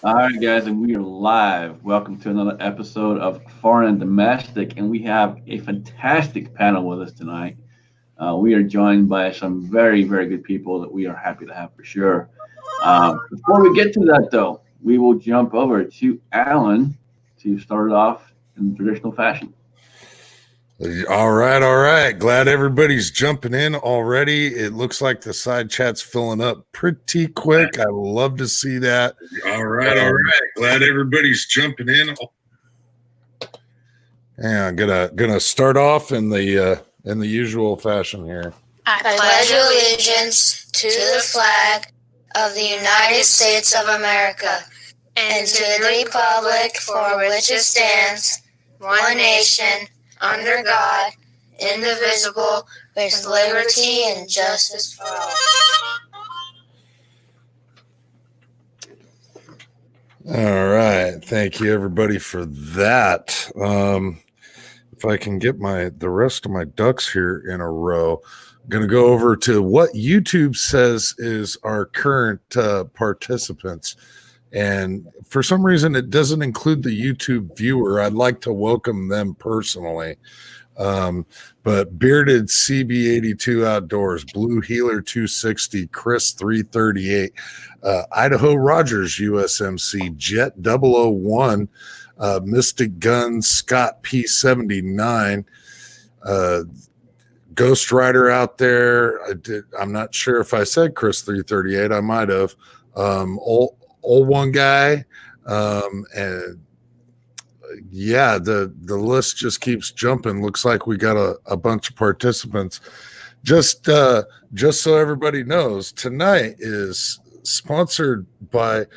All right, guys, and we are live. Welcome to another episode of Foreign and Domestic, and we have a fantastic panel with us tonight. We are joined by some very, very good people that we are happy to have for sure. Before we get to that, though, we will jump over to Alan to start it off in traditional fashion. All right. Glad everybody's jumping in already. It looks like the side chat's filling up pretty quick. I love to see that. All right. Glad everybody's jumping in. Yeah, I'm gonna start off in the usual fashion here. I pledge allegiance to the flag of the United States of America and to the republic for which it stands, one nation, under God, indivisible, with liberty and justice for all. All right. Thank you, everybody, for that. If I can get the rest of my ducks here in a row, I'm going to go over to what YouTube says is our current participants. And for some reason, it doesn't include the YouTube viewer. I'd like to welcome them personally. But Bearded CB82 Outdoors, Blue Healer 260, Chris 338, Idaho Rogers USMC, Jet 001, Mystic Guns, Scott P79, Ghost Rider out there. I'm not sure if I said Chris 338. I might have. Old one guy, and yeah, the list just keeps jumping. Looks like we got a bunch of participants. Just so everybody knows, tonight is sponsored by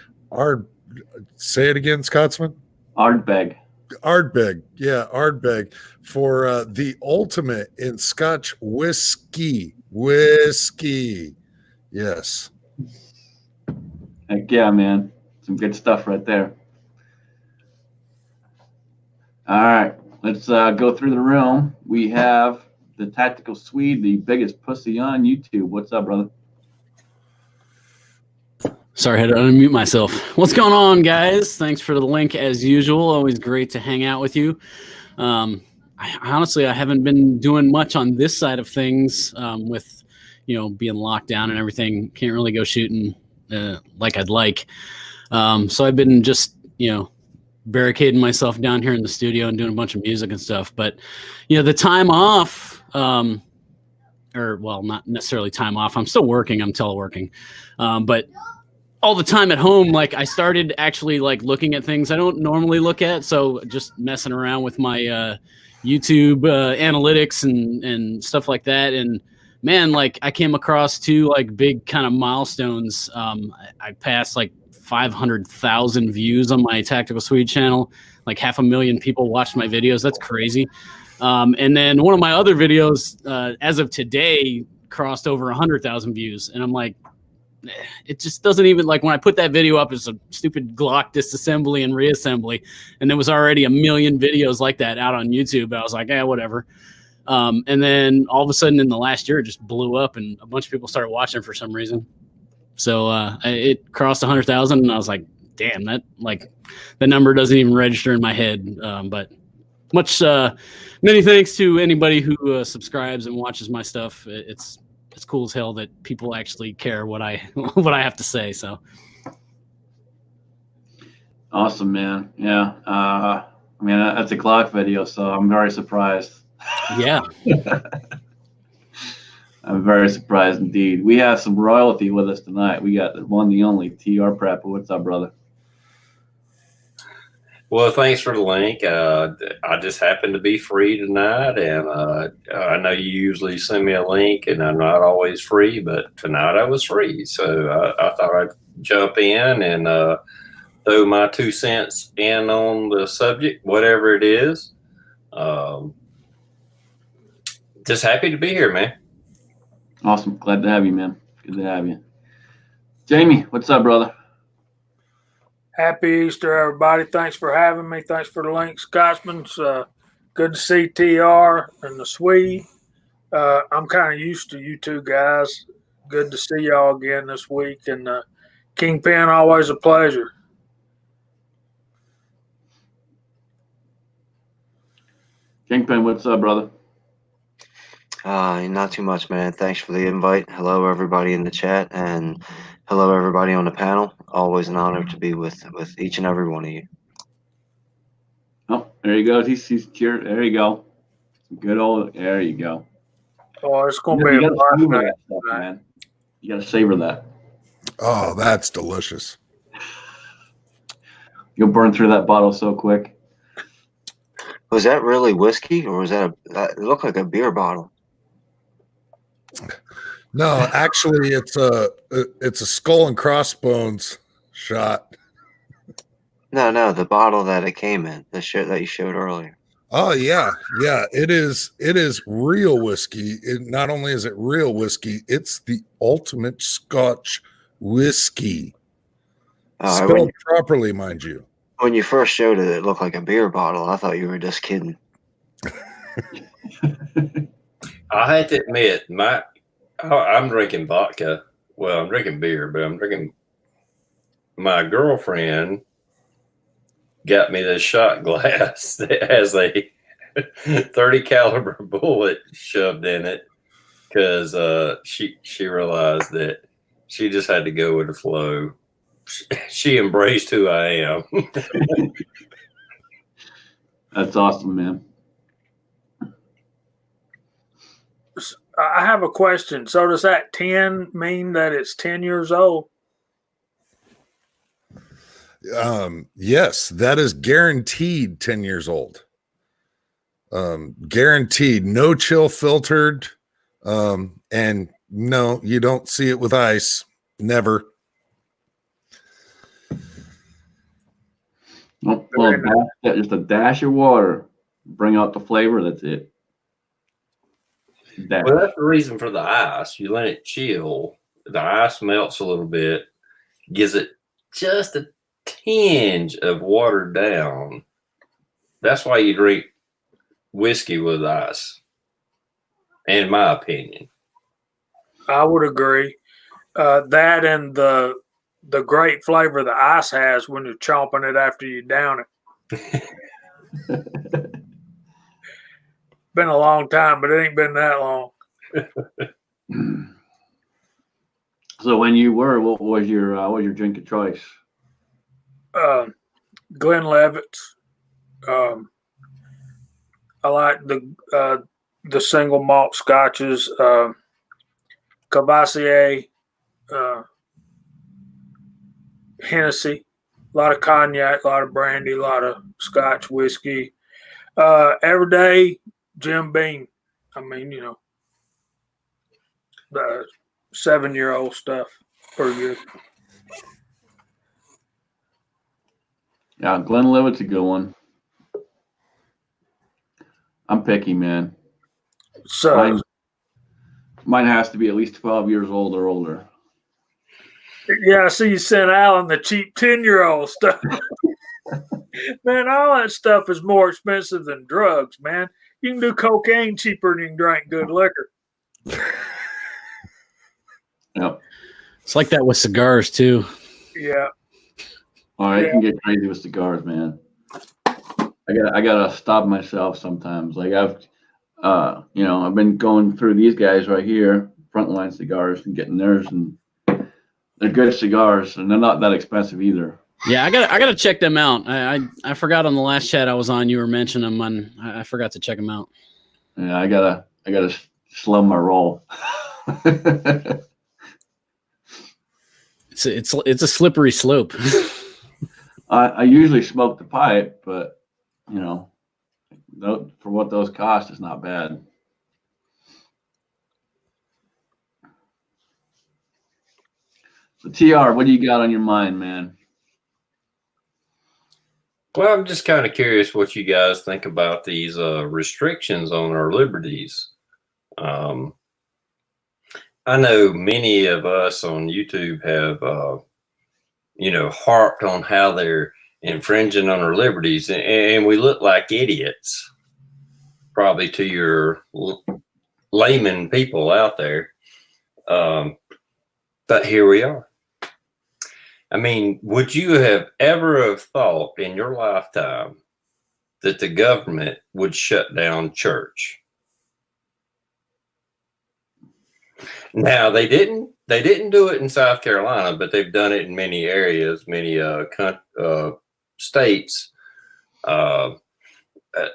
say it again, Scotsman. Ardbeg, yeah, Ardbeg for the ultimate in Scotch whiskey. Yes. Heck yeah, man. Some good stuff right there. All right, let's go through the room. We have the Tactical Swede, the biggest pussy on YouTube. What's up, brother? Sorry, I had to unmute myself. What's going on, guys? Thanks for the link as usual. Always great to hang out with you. Honestly, I haven't been doing much on this side of things with, being locked down and everything. Can't really go shooting like I'd like. So I've been just, barricading myself down here in the studio and doing a bunch of music and stuff. But, the time off, not necessarily time off. I'm still working. I'm teleworking. But all the time at home, like I started actually like looking at things I don't normally look at. So just messing around with my YouTube analytics and stuff like that. And man, like I came across two like big kind of milestones. I passed like 500,000 views on my Tactical Swede channel. Like 500,000 people watched my videos. That's crazy. And then one of my other videos, as of today, crossed over 100,000 views. And I'm like, it just doesn't even, like when I put that video up, it's a stupid Glock disassembly and reassembly. And there was already 1 million videos like that out on YouTube. I was like, whatever. And then all of a sudden in the last year, it just blew up and a bunch of people started watching for some reason. So it crossed 100,000 and I was like, damn, that like the number doesn't even register in my head. But many thanks to anybody who subscribes and watches my stuff. It's cool as hell that people actually care what I have to say. So awesome, man. Yeah. That's a Glock video, so I'm very surprised. Yeah. I'm very surprised indeed. We have some royalty with us tonight. We got the one, the only TR Prepper. What's up, brother? Well, thanks for the link. I just happened to be free tonight, and I know you usually send me a link, and I'm not always free, but tonight I was free. So I thought I'd jump in and throw my 2 cents in on the subject, whatever it is. Just happy to be here, man. Awesome. Glad to have you, man. Good to have you. Jamie, what's up, brother? Happy Easter, everybody. Thanks for having me. Thanks for the link, Scotsman. Good to see TR and the Swede. I'm kind of used to you two guys. Good to see y'all again this week. And Kingpin, always a pleasure. Kingpin, what's up, brother? Not too much, man. Thanks for the invite. Hello, everybody in the chat, and hello, everybody on the panel. Always an honor to be with each and every one of you. Oh, there you go. He's cheer. There you go. Good old. There you go. Oh, it's going to You be a gotta blast savor night that stuff, tonight. man. You gotta savor that. Oh, that's delicious. You'll burn through that bottle so quick. Was that really whiskey, or was that it looked like a beer bottle? No, actually, it's a skull and crossbones shot. No, the bottle that it came in, the shit that you showed earlier. Oh yeah. It is real whiskey. Not only is it real whiskey, it's the ultimate Scotch whiskey. Spelled properly, mind you. When you first showed it, it looked like a beer bottle. I thought you were just kidding. I had to admit, I'm drinking vodka. Well, I'm drinking beer, but I'm drinking. My girlfriend got me this shot glass that has a 30 caliber bullet shoved in it because she realized that she just had to go with the flow. She embraced who I am. That's awesome, man. I have a question. So does that 10 mean that it's 10 years old? Yes, that is guaranteed 10 years old. Guaranteed, no chill filtered. And no, you don't see it with ice. Never. Well, just a dash of water, bring out the flavor. That's it. Well, that's the reason for the ice. You let it chill. The ice melts a little bit, gives it just a tinge of watered down. That's why you drink whiskey with ice, in my opinion. I would agree. That and the great flavor the ice has when you're chomping it after you down it. Been a long time, but it ain't been that long. So when you were, what was your drink of choice? Glenlivet's. I like the single malt scotches. Cavassier, Hennessy, a lot of cognac, a lot of brandy, a lot of Scotch whiskey. Every day, Jim Beam. I mean, the 7-year-old stuff. Pretty good. Yeah, Glenlivet's a good one. I'm picky, man. So mine has to be at least 12 years old or older. Yeah, I see you sent Alan the cheap 10-year-old stuff. Man, all that stuff is more expensive than drugs, man. You can do cocaine cheaper than you can drink good liquor. Yep. It's like that with cigars too. Yeah. All right, I can get crazy with cigars, man. I gotta stop myself sometimes. Like I've been going through these guys right here, Frontline Cigars, and getting theirs, and they're good cigars, and they're not that expensive either. Yeah, I gotta check them out. I forgot on the last chat I was on, you were mentioning them, and I forgot to check them out. Yeah, I gotta slow my roll. It's a slippery slope. I usually smoke the pipe, but for what those cost, it's not bad. So TR, what do you got on your mind, man? Well, I'm just kind of curious what you guys think about these restrictions on our liberties. I know many of us on YouTube have, harped on how they're infringing on our liberties, and we look like idiots, probably to your layman people out there. But here we are. I mean, would you have ever have thought in your lifetime that the government would shut down church. Now they didn't do it in South Carolina, but they've done it in many areas, many states.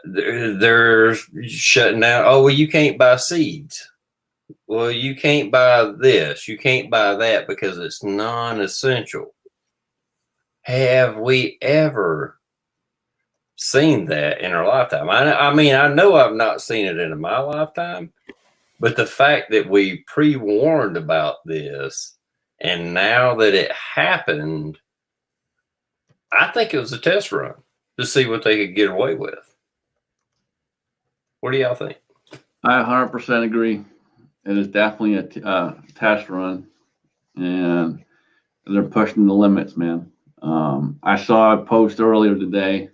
They're shutting down. Oh, well, you can't buy seeds. Well, you can't buy this. You can't buy that because it's non-essential. Have we ever seen that in our lifetime? I mean, I know I've not seen it in my lifetime, but the fact that we pre-warned about this and now that it happened, I think it was a test run to see what they could get away with. What do y'all think? I 100% agree. It is definitely a test run, and they're pushing the limits, man. I saw a post earlier today,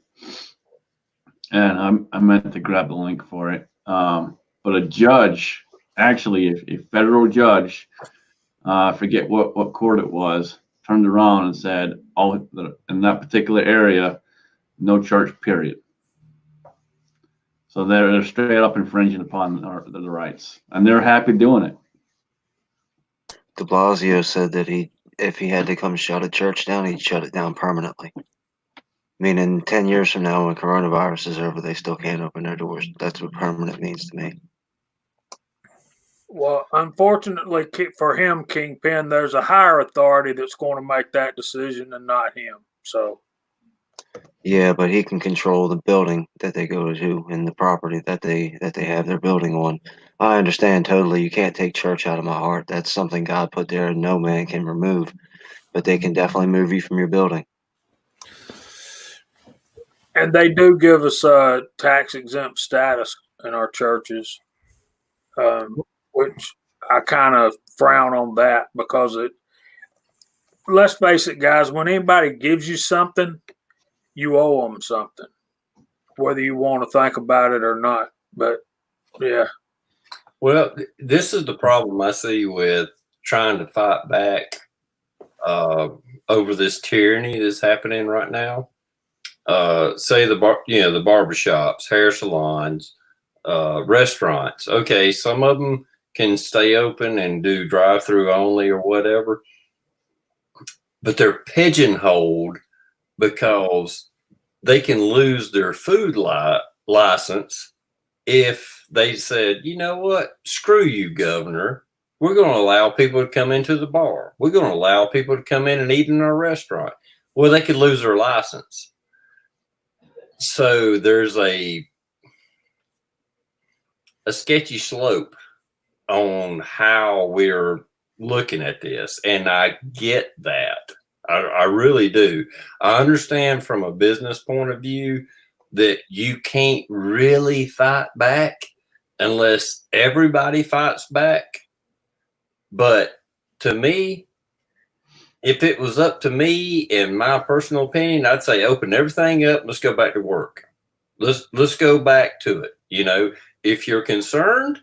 and I meant to grab the link for it. But a judge, actually, a federal judge, I forget what court it was, turned around and said, in that particular area, no church, period. So they're straight up infringing upon the rights, and they're happy doing it. De Blasio said that if he had to come shut a church down, he'd shut it down permanently. Meaning 10 years from now, when coronavirus is over, they still can't open their doors. That's what permanent means to me. Well, unfortunately for him, Kingpin, there's a higher authority that's going to make that decision and not him. So. Yeah, but he can control the building that they go to and the property that they have their building on. I understand totally. You can't take church out of my heart. That's something God put there and no man can remove. But they can definitely move you from your building. And they do give us a tax exempt status in our churches, which I kind of frown on that because let's face it, guys, when anybody gives you something, you owe them something, whether you want to think about it or not. But yeah. Well, this is the problem I see with trying to fight back over this tyranny that's happening right now. Say the barbershops, hair salons, restaurants. Okay, some of them can stay open and do drive-through only or whatever, but they're pigeonholed because they can lose their food license if they said, you know what, screw you, governor. We're going to allow people to come into the bar. We're going to allow people to come in and eat in our restaurant. Well, they could lose their license. So there's a sketchy slope on how we're looking at this. And I get that. I really do. I understand from a business point of view that you can't really fight back unless everybody fights back. But to me, if it was up to me, in my personal opinion, I'd say open everything up. Let's go back to work. Let's go back to it. You know, if you're concerned,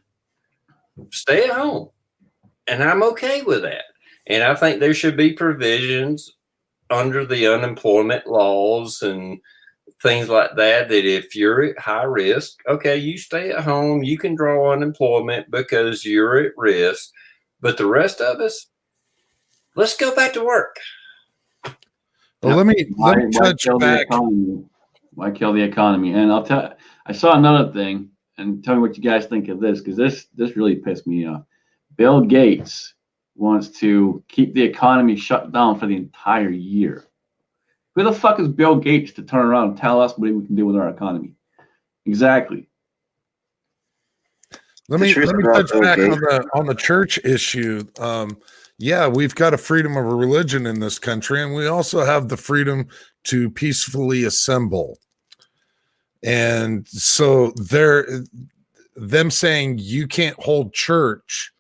stay at home. And I'm okay with that. And I think there should be provisions under the unemployment laws and things like that, that if you're at high risk, okay, you stay at home, you can draw unemployment because you're at risk. But the rest of us, let's go back to work. Well, let me touch back. Why kill the economy? And I saw another thing, and tell me what you guys think of this, because this really pissed me off. Bill Gates wants to keep the economy shut down for the entire year. Who the fuck is Bill Gates to turn around and tell us what we can do with our economy? Exactly. Let me touch back on the church issue. Yeah, we've got a freedom of religion in this country, and we also have the freedom to peacefully assemble. And so them saying you can't hold church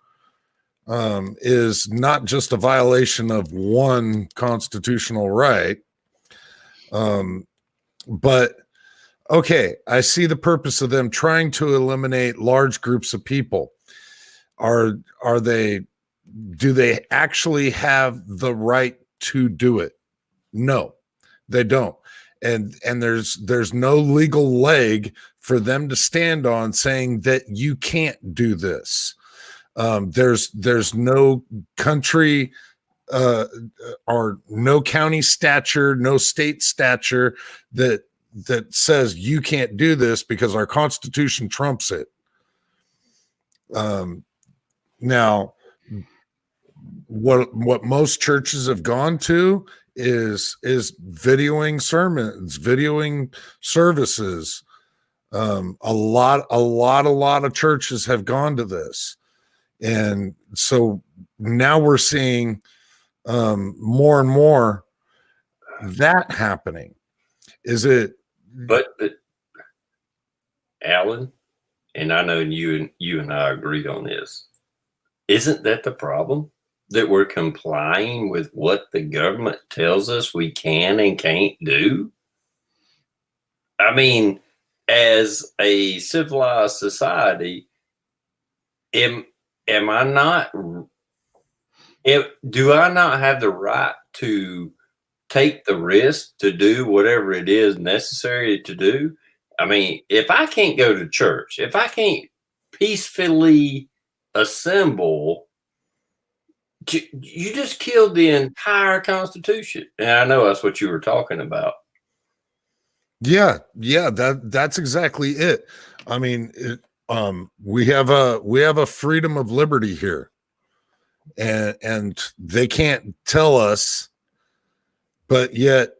is not just a violation of one constitutional right. But okay, I see the purpose of them trying to eliminate large groups of people. Do they actually have the right to do it? No, they don't. and there's no legal leg for them to stand on saying that you can't do this. There's no country or no county stature, no state stature that says you can't do this because our Constitution trumps it. Now, what most churches have gone to is videoing sermons, videoing services. A lot of churches have gone to this, and so now we're seeing more and more that happening. Is it? But Alan, and I know you and I agree on this. Isn't that the problem? That we're complying with what the government tells us we can and can't do? I mean, as a civilized society, do I not have the right to take the risk to do whatever it is necessary to do? I mean, if I can't go to church, if I can't peacefully assemble, you just killed the entire Constitution. And I know that's what you were talking about. Yeah, that's exactly it. I mean, we have a freedom of liberty here, and they can't tell us, but yet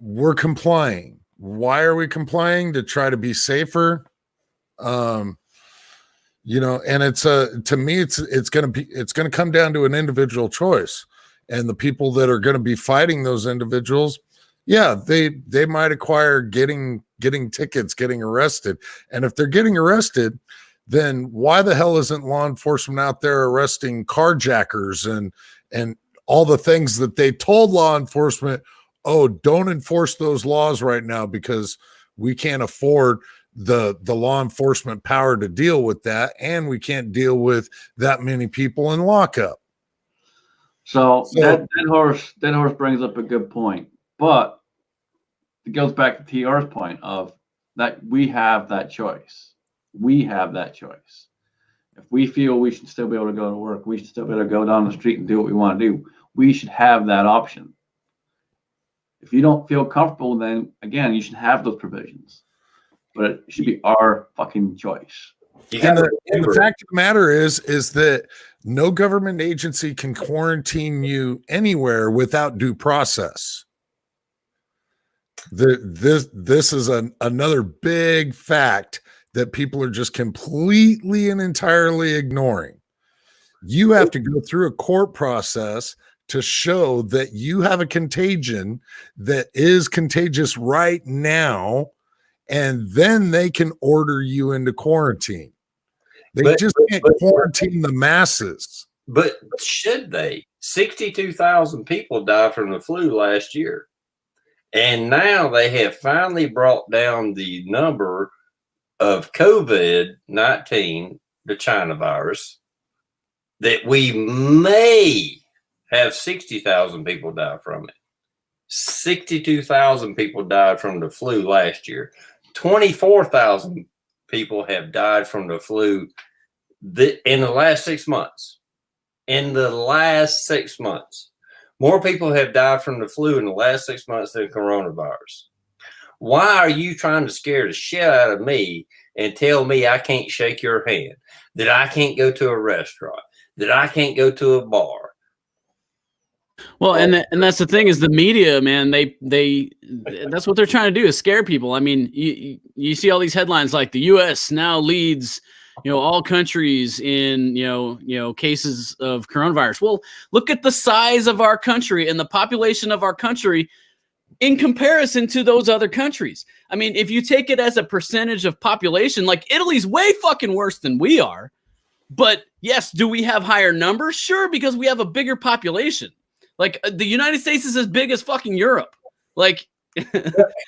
we're complying. Why are we complying? To try to be safer. And it's to me, it's going to come down to an individual choice, and the people that are going to be fighting those individuals, yeah, they might acquire getting tickets, getting arrested. And if they're getting arrested, then why the hell isn't law enforcement out there arresting carjackers and all the things that they told law enforcement, oh, don't enforce those laws right now because we can't afford the law enforcement power to deal with that, and we can't deal with that many people in lockup. So that horse brings up a good point, but it goes back to TR's point of that we have that choice. We have that choice. If we feel we should still be able to go to work, we should still be able to go down the street and do what we want to do. We should have that option. If you don't feel comfortable, then again, you should have those provisions. But it should be our fucking choice. And the fact of the matter is that no government agency can quarantine you anywhere without due process. This is another big fact that people are just completely and entirely ignoring. You have to go through a court process to show that you have a contagion that is contagious right now, and then they can order you into quarantine. They can't quarantine the masses. But should they? 62,000 people died from the flu last year. And now they have finally brought down the number of COVID-19, the China virus, that we may have 60,000 people die from it. 62,000 people died from the flu last year. 24,000 people have died from the flu in the last 6 months. In the last 6 months. More people have died from the flu in the last 6 months than coronavirus. Why are you trying to scare the shit out of me and tell me I can't shake your hand, that I can't go to a restaurant, that I can't go to a bar? Well, and that's the thing is the media, man, they that's what they're trying to do is scare people. I mean, you see all these headlines like the U.S. now leads, all countries in, cases of coronavirus. Well, look at the size of our country and the population of our country in comparison to those other countries. I mean, if you take it as a percentage of population, like Italy's way fucking worse than we are. But yes, do we have higher numbers? Sure, because we have a bigger population. Like the United States is as big as fucking Europe. Like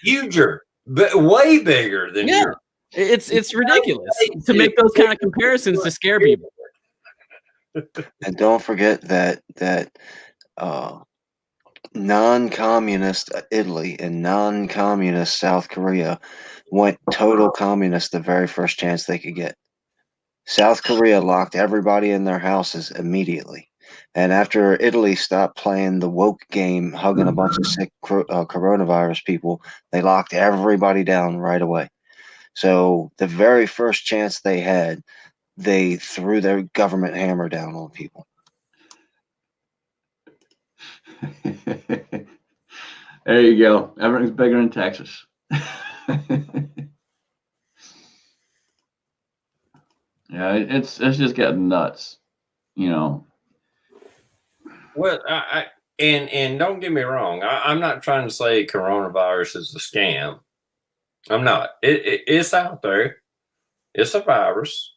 huger, but way bigger than Europe. It's ridiculous to make those kind of comparisons to scare people. And don't forget that non-communist Italy and non-communist South Korea went total communist the very first chance they could get. South Korea locked everybody in their houses immediately. And after Italy stopped playing the woke game, hugging a bunch of sick coronavirus people, they locked everybody down right away. So the very first chance they had, they threw their government hammer down on people. There you go. Everything's bigger in Texas. Yeah, it's just getting nuts, you know. Well, and don't get me wrong. I'm not trying to say coronavirus is a scam. I'm not. It's out there. It's a virus.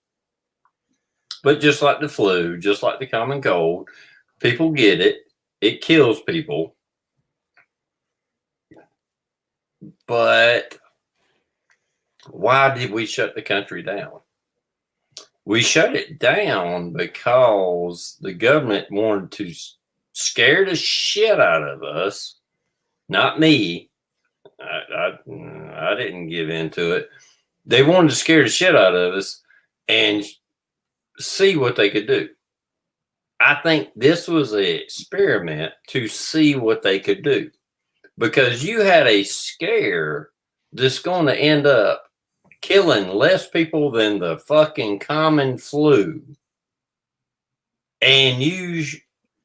But just like the flu, just like the common cold, people get it. It kills people. But why did we shut the country down? We shut it down because the government wanted to scare the shit out of us. Not me. I didn't give into it. They wanted to scare the shit out of us and see what they could do. I think this was an experiment to see what they could do, because you had a scare that's going to end up killing less people than the fucking common flu. And you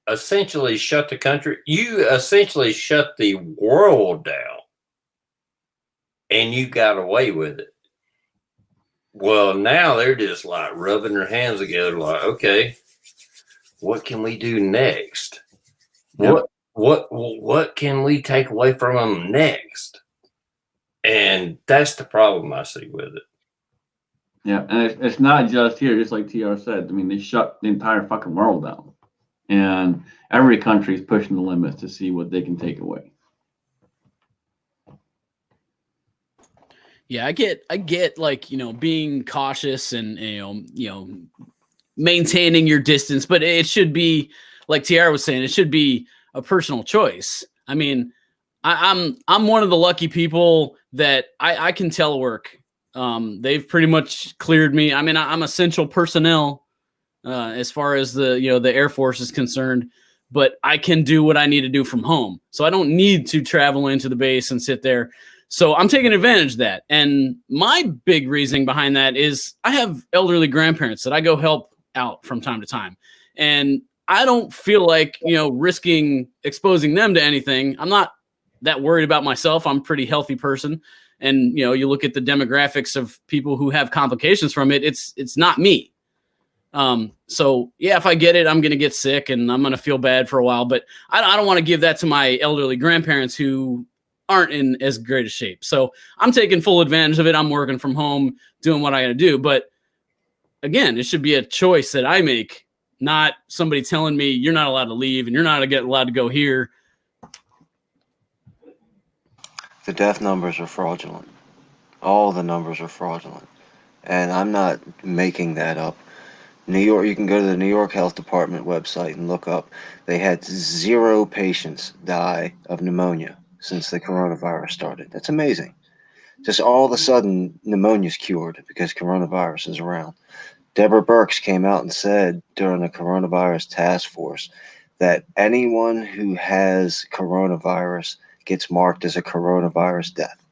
essentially shut the country, you essentially shut the world down, and you got away with it. Well, now they're just like rubbing their hands together like, okay, what can we do next? Yep. What can we take away from them next? And that's the problem I see with it. Yeah, and it's not just here, just like TR said. I mean, they shut the entire fucking world down. And every country is pushing the limits to see what they can take away. Yeah, I get like, being cautious and maintaining your distance, but it should be, like TR was saying, it should be a personal choice. I mean, I'm one of the lucky people that I can telework. They've pretty much cleared me. I mean, I'm essential personnel as far as the Air Force is concerned, but I can do what I need to do from home. So I don't need to travel into the base and sit there. So I'm taking advantage of that. And my big reasoning behind that is I have elderly grandparents that I go help out from time to time. And I don't feel like, risking exposing them to anything. I'm not that worried about myself. I'm a pretty healthy person. And, you look at the demographics of people who have complications from it. It's not me. So yeah, if I get it, I'm going to get sick and I'm going to feel bad for a while, but I don't want to give that to my elderly grandparents who aren't in as great a shape. So I'm taking full advantage of it. I'm working from home, doing what I got to do. But again, it should be a choice that I make, not somebody telling me you're not allowed to leave and you're not allowed to go here. The death numbers are fraudulent. All the numbers are fraudulent. And I'm not making that up. New York, you can go to the New York Health Department website and look up. They had 0 patients die of pneumonia since the coronavirus started. That's amazing. Just all of a sudden, pneumonia's cured because coronavirus is around. Deborah Birx came out and said during the coronavirus task force that anyone who has coronavirus gets marked as a coronavirus death.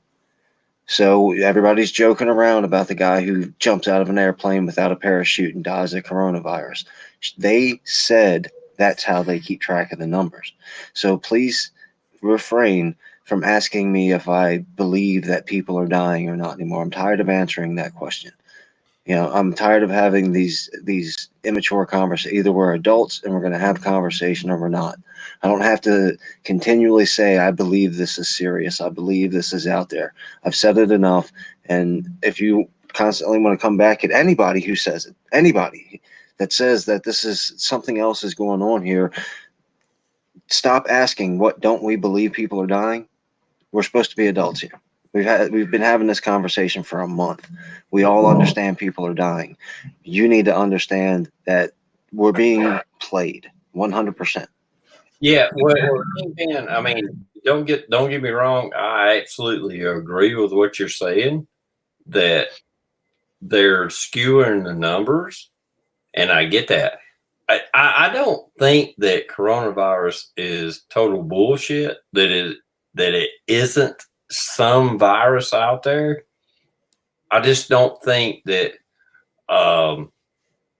So everybody's joking around about the guy who jumps out of an airplane without a parachute and dies of coronavirus. They said that's how they keep track of the numbers. So please refrain from asking me if I believe that people are dying or not anymore. I'm tired of answering that question. I'm tired of having these immature conversations. Either we're adults and we're going to have conversation or we're not. I don't have to continually say, I believe this is serious. I believe this is out there. I've said it enough. And if you constantly want to come back at anybody who says it, anybody that says that this is something else is going on here, stop asking, what don't we believe people are dying? We're supposed to be adults here. We've been having this conversation for a month. We all understand people are dying. You need to understand that we're being played 100%. Yeah, well, Kingpin, I mean, don't get me wrong. I absolutely agree with what you're saying, that they're skewing the numbers, and I get that. I don't think that coronavirus is total bullshit. That it isn't some virus out there. I just don't think that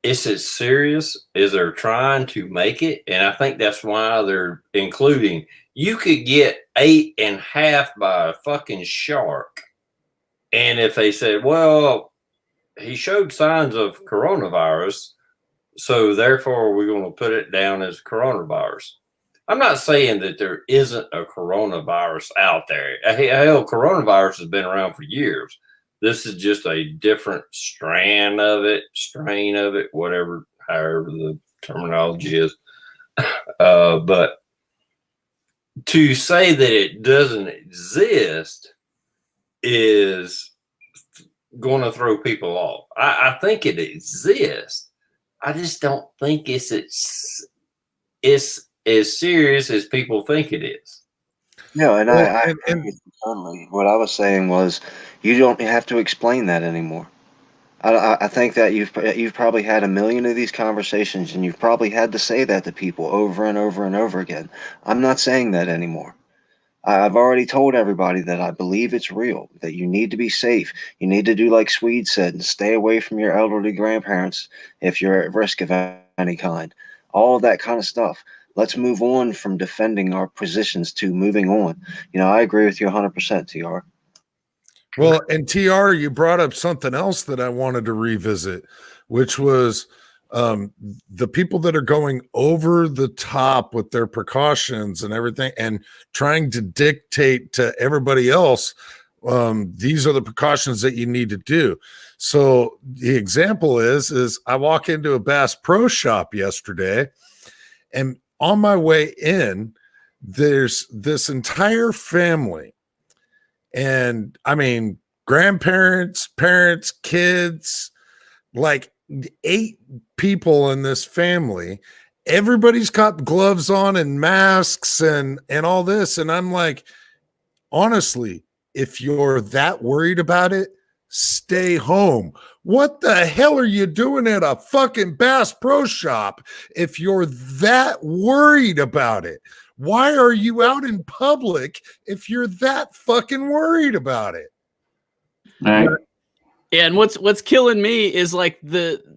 it's as serious as they're trying to make it, and I think that's why they're including. You could get 8.5 by a fucking shark, and if they said, "Well, he showed signs of coronavirus, so therefore we're going to put it down as coronavirus." I'm not saying that there isn't a coronavirus out there. Hell, coronavirus has been around for years. This is just a different strain of it, whatever, however the terminology is. But to say that it doesn't exist is going to throw people off. I think it exists. I just don't think it's as serious as people think it is. No, and Well, I agree with you totally. What I was saying was, you don't have to explain that anymore. I think that you've probably had a million of these conversations, and you've probably had to say that to people over and over and over again. I'm not saying that anymore. I've already told everybody that I believe it's real, that you need to be safe. You need to do like Swede said and stay away from your elderly grandparents if you're at risk of any kind. All of that kind of stuff. Let's move on from defending our positions to moving on. I agree with you 100%, TR. Well, and TR, you brought up something else that I wanted to revisit, which was the people that are going over the top with their precautions and everything and trying to dictate to everybody else, these are the precautions that you need to do. So the example is I walk into a Bass Pro Shop yesterday, and on my way in, there's this entire family. And I mean, grandparents, parents, kids, like 8 people in this family. Everybody's got gloves on and masks and all this. And I'm like, honestly, if you're that worried about it, stay home. What the hell are you doing at a fucking Bass Pro Shop if you're that worried about it? Why are you out in public if you're that fucking worried about it? Right. Yeah, and what's killing me is like on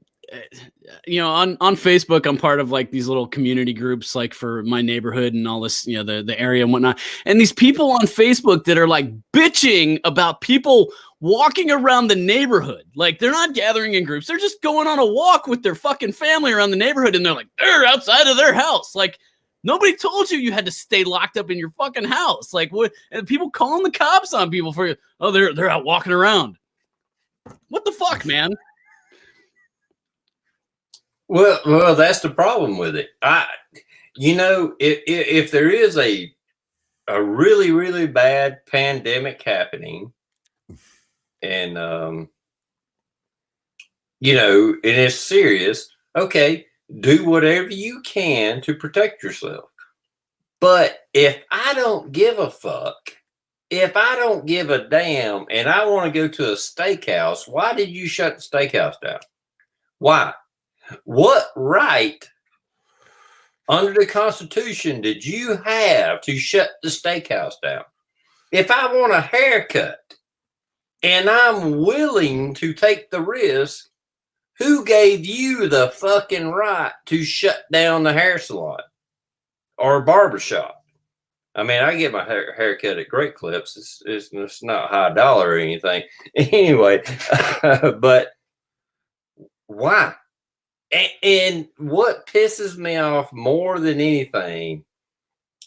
Facebook, I'm part of like these little community groups, like for my neighborhood and all this, the area and whatnot. And these people on Facebook that are like bitching about people walking around the neighborhood. Like they're not gathering in groups. They're just going on a walk with their fucking family around the neighborhood. And they're like, they're outside of their house. Like, nobody told you had to stay locked up in your fucking house. Like what? And people calling the cops on people for, oh, they're out walking around. What the fuck, man? Well, that's the problem with it. If there is a really, really bad pandemic happening, and and it's serious, okay, do whatever you can to protect yourself. But if I don't give a fuck, if I don't give a damn, and I want to go to a steakhouse, why did you shut the steakhouse down? Why? What right under the Constitution did you have to shut the steakhouse down? If I want a haircut and I'm willing to take the risk, who gave you the fucking right to shut down the hair salon or barbershop? I mean, I get my haircut at Great Clips. It's not high dollar or anything. Anyway, but why? And what pisses me off more than anything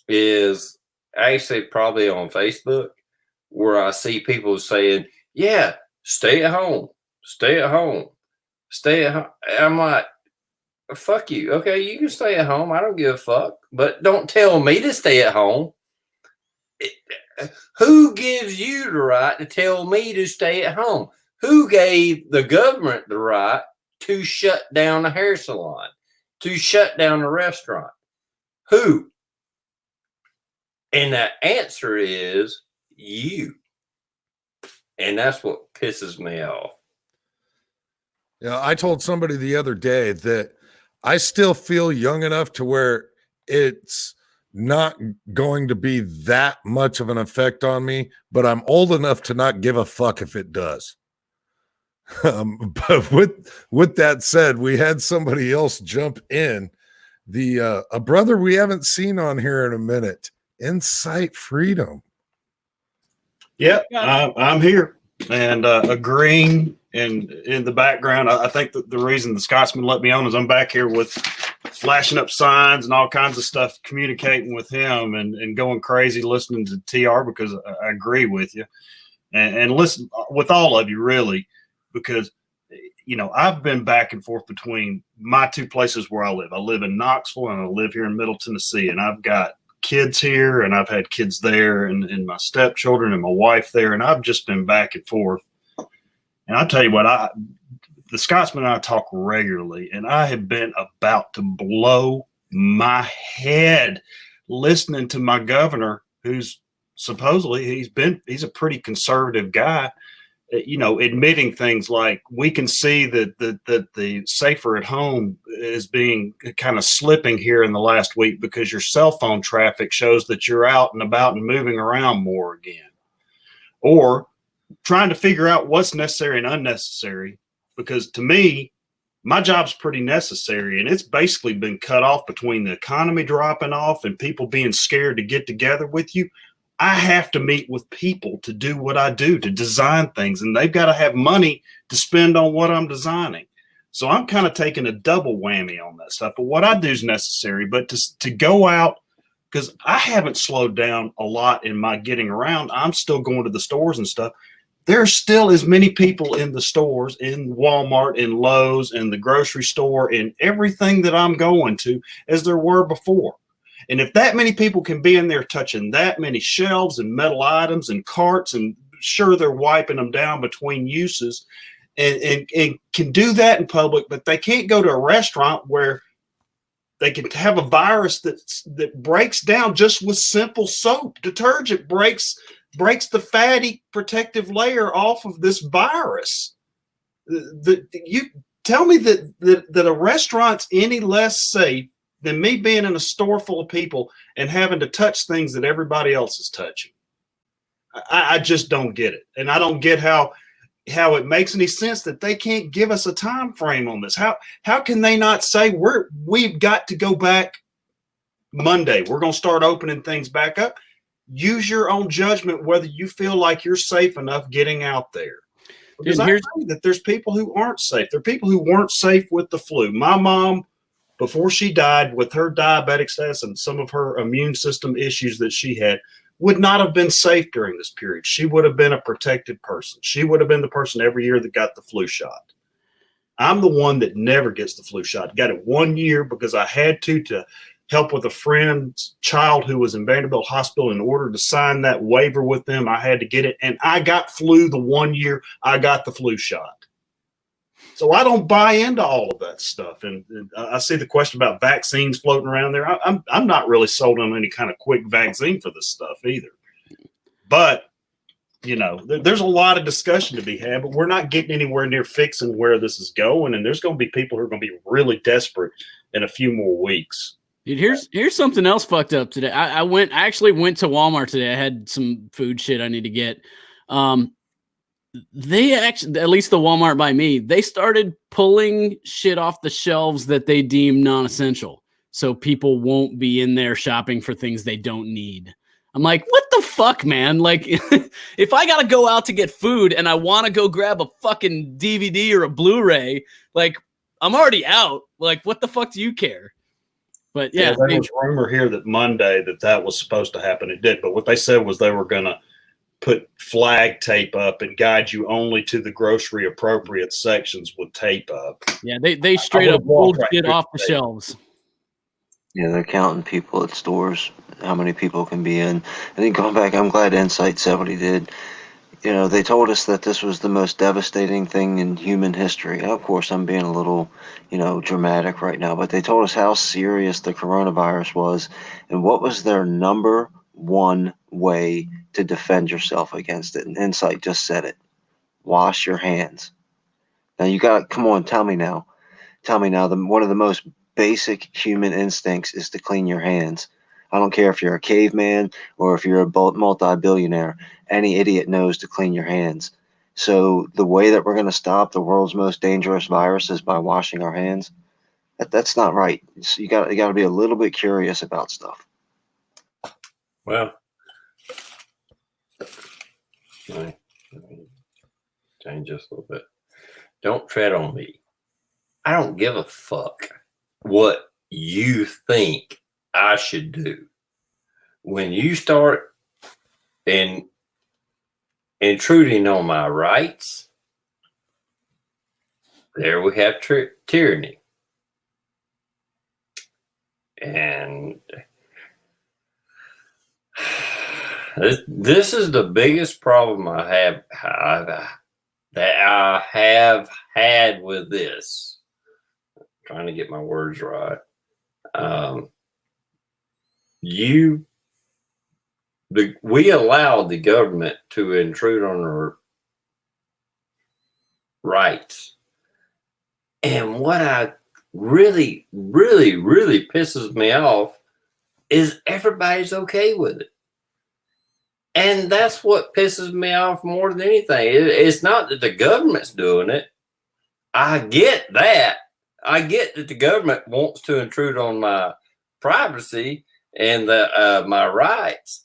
is actually probably on Facebook, where I see people saying, yeah, stay at home, stay at home, stay at home. I'm like, fuck you. Okay, you can stay at home. I don't give a fuck. But don't tell me to stay at home. Who gives you the right to tell me to stay at home? Who gave the government the right to shut down a hair salon, to shut down a restaurant? Who? And the answer is you. And that's what pisses me off. Yeah, I told somebody the other day that I still feel young enough to where it's not going to be that much of an effect on me, but I'm old enough to not give a fuck if it does. But with that said, we had somebody else jump in. A brother we haven't seen on here in a minute, Insight Freedom. Yep, I'm here and agreeing. And in the background, I think that the reason the Scotsman let me on is I'm back here with flashing up signs and all kinds of stuff, communicating with him and going crazy listening to TR because I agree with you and listen with all of you really because I've been back and forth between my two places where I live. I live in Knoxville and I live here in Middle Tennessee, and I've got kids here and I've had kids there and my stepchildren and my wife there, and I've just been back and forth. And I'll tell you what, the Scotsman and I talk regularly, and I have been about to blow my head listening to my governor, who's supposedly he's a pretty conservative guy, admitting things like we can see that the safer at home is being kind of slipping here in the last week because your cell phone traffic shows that you're out and about and moving around more again, or trying to figure out what's necessary and unnecessary. Because to me, my job's pretty necessary, and it's basically been cut off between the economy dropping off and people being scared to get together with you. I have to meet with people to do what I do, to design things, and they've got to have money to spend on what I'm designing. So I'm kind of taking a double whammy on that stuff. But what I do is necessary. But to go out, because I haven't slowed down a lot in my getting around. I'm still going to the stores and stuff. There's still as many people in the stores, in Walmart, in Lowe's, in the grocery store, in everything that I'm going to as there were before. And if that many people can be in there touching that many shelves and metal items and carts, and sure, they're wiping them down between uses and can do that in public, but they can't go to a restaurant where they can have a virus that breaks down just with simple soap. Detergent breaks the fatty protective layer off of this virus. You tell me that a restaurant's any less safe than me being in a store full of people and having to touch things that everybody else is touching. I just don't get it. And I don't get how it makes any sense that they can't give us a time frame on this. How can they not say we've got to go back Monday? We're going to start opening things back up. Use your own judgment whether you feel like you're safe enough getting out there. Because I know that there's people who aren't safe. There are people who weren't safe with the flu. My mom, before she died, with her diabetic status and some of her immune system issues that she had, would not have been safe during this period. She would have been a protected person. She would have been the person every year that got the flu shot. I'm the one that never gets the flu shot. Got it 1 year because I had to help with a friend's child who was in Vanderbilt Hospital. In order to sign that waiver with them, I had to get it. And I got flu the 1 year I got the flu shot. So I don't buy into all of that stuff. And I see the question about vaccines floating around there. I'm not really sold on any kind of quick vaccine for this stuff either. But, there's a lot of discussion to be had, but we're not getting anywhere near fixing where this is going. And there's going to be people who are going to be really desperate in a few more weeks. Dude, here's something else fucked up today. I actually went to Walmart today. I had some food shit I need to get. They actually, at least the Walmart by me, they started pulling shit off the shelves that they deem non-essential. So people won't be in there shopping for things they don't need. I'm like, what the fuck, man? Like, if I got to go out to get food and I want to go grab a fucking DVD or a Blu-ray, like, I'm already out. Like, what the fuck do you care? But yeah, there was rumor here that Monday that was supposed to happen. It did. But what they said was they were going to put flag tape up and guide you only to the grocery appropriate sections with tape up. Yeah, they straight up pulled shit off the shelves. Yeah, they're counting people at stores, how many people can be in. And then going back, I'm glad Insight said what he did. They told us that this was the most devastating thing in human history. Of course, I'm being a little, dramatic right now, but they told us how serious the coronavirus was and what was their number one way to defend yourself against it. And Insight just said it. Wash your hands. Now you got, come on, tell me now. Tell me now, one of the most basic human instincts is to clean your hands. I don't care if you're a caveman or if you're a multi-billionaire. Any idiot knows to clean your hands. So the way that we're going to stop the world's most dangerous virus is by washing our hands. That's not right. So you got to be a little bit curious about stuff. Well, let me change this a little bit. Don't tread on me. I don't give a fuck what you think I should do. When you start intruding on my rights, there we have tyranny. And this is the biggest problem that I have had with this. I'm trying to get my words right. We allowed the government to intrude on our rights. And what I really, really, really pisses me off is everybody's okay with it. And that's what pisses me off more than anything. It's not that the government's doing it. I get that. I get that the government wants to intrude on my privacy and my rights.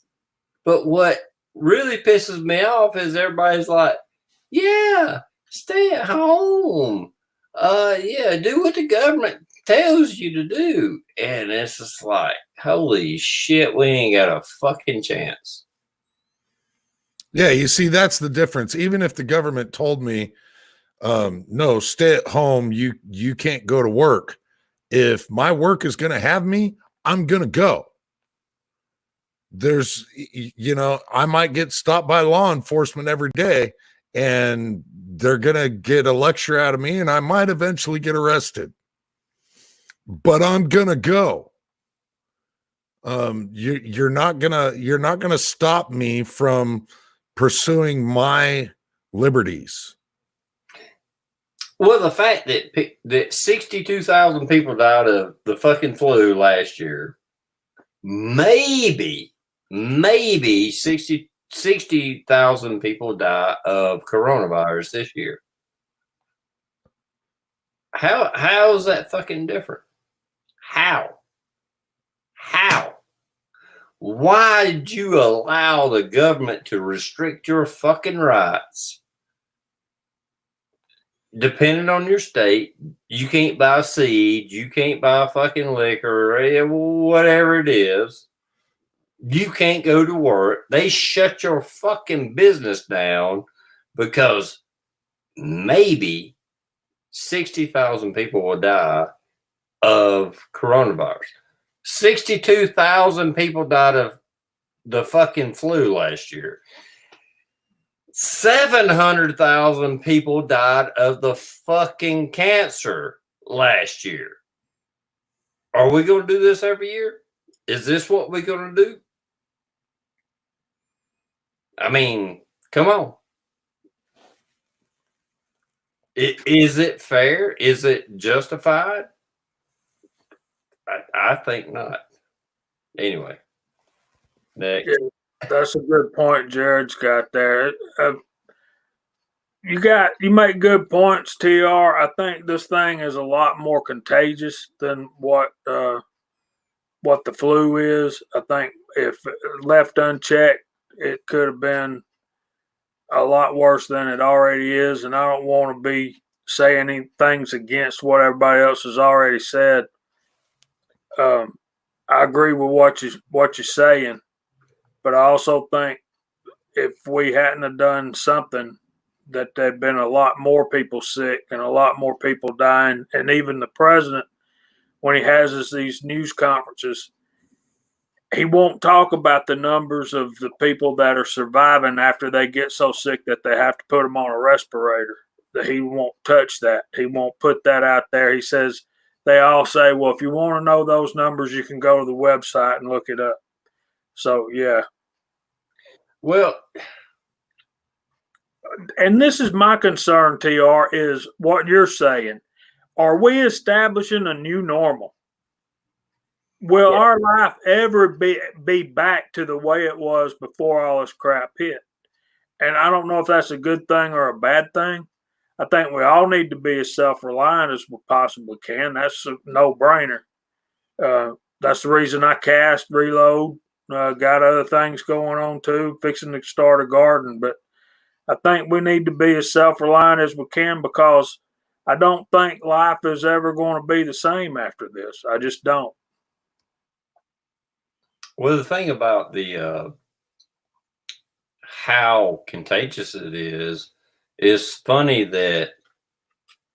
But what really pisses me off is everybody's like, yeah, stay at home. Yeah, do what the government tells you to do. And it's just like, holy shit, we ain't got a fucking chance. Yeah, you see, that's the difference. Even if the government told me, no, stay at home, you can't go to work. If my work is going to have me, I'm going to go. There's, I might get stopped by law enforcement every day, and they're going to get a lecture out of me, and I might eventually get arrested. But I'm going to go. You're not gonna stop me from pursuing my liberties. Well, the fact that 62,000 people died of the fucking flu last year, maybe 60,000 people die of coronavirus this year. How is that fucking different? How? Why did you allow the government to restrict your fucking rights? Depending on your state, you can't buy seed, you can't buy fucking liquor, or whatever it is. You can't go to work. They shut your fucking business down because maybe 60,000 people will die of coronavirus. 62,000 people died of the fucking flu last year. 700,000 people died of the fucking cancer last year. Are we going to do this every year? Is this what we're going to do? I mean, come on. Is it fair? Is it justified? I think not. Anyway, next. Yeah, that's a good point Jared's got there. You make good points, TR. I think this thing is a lot more contagious than what the flu is. I think if left unchecked, it could have been a lot worse than it already is. And I don't want to be saying any things against what everybody else has already said. I agree with what you're saying, but I also think if we hadn't have done something, that there'd been a lot more people sick and a lot more people dying. And even the president, when he has these news conferences, he won't talk about the numbers of the people that are surviving after they get so sick that they have to put them on a respirator. That he won't touch that. He won't put that out there. He says, they all say, well, if you want to know those numbers, you can go to the website and look it up. So yeah. Well, And this is my concern, TR, is what you're saying. Are we establishing a new normal? Will Yeah. our life ever be back to the way it was before all this crap hit? And I don't know if that's a good thing or a bad thing. I think we all need to be as self-reliant as we possibly can. That's a no-brainer. That's the reason I cast, reload, got other things going on too, fixing to start a garden. But I think we need to be as self-reliant as we can, because I don't think life is ever going to be the same after this. I just don't. well, the thing about the how contagious it is funny that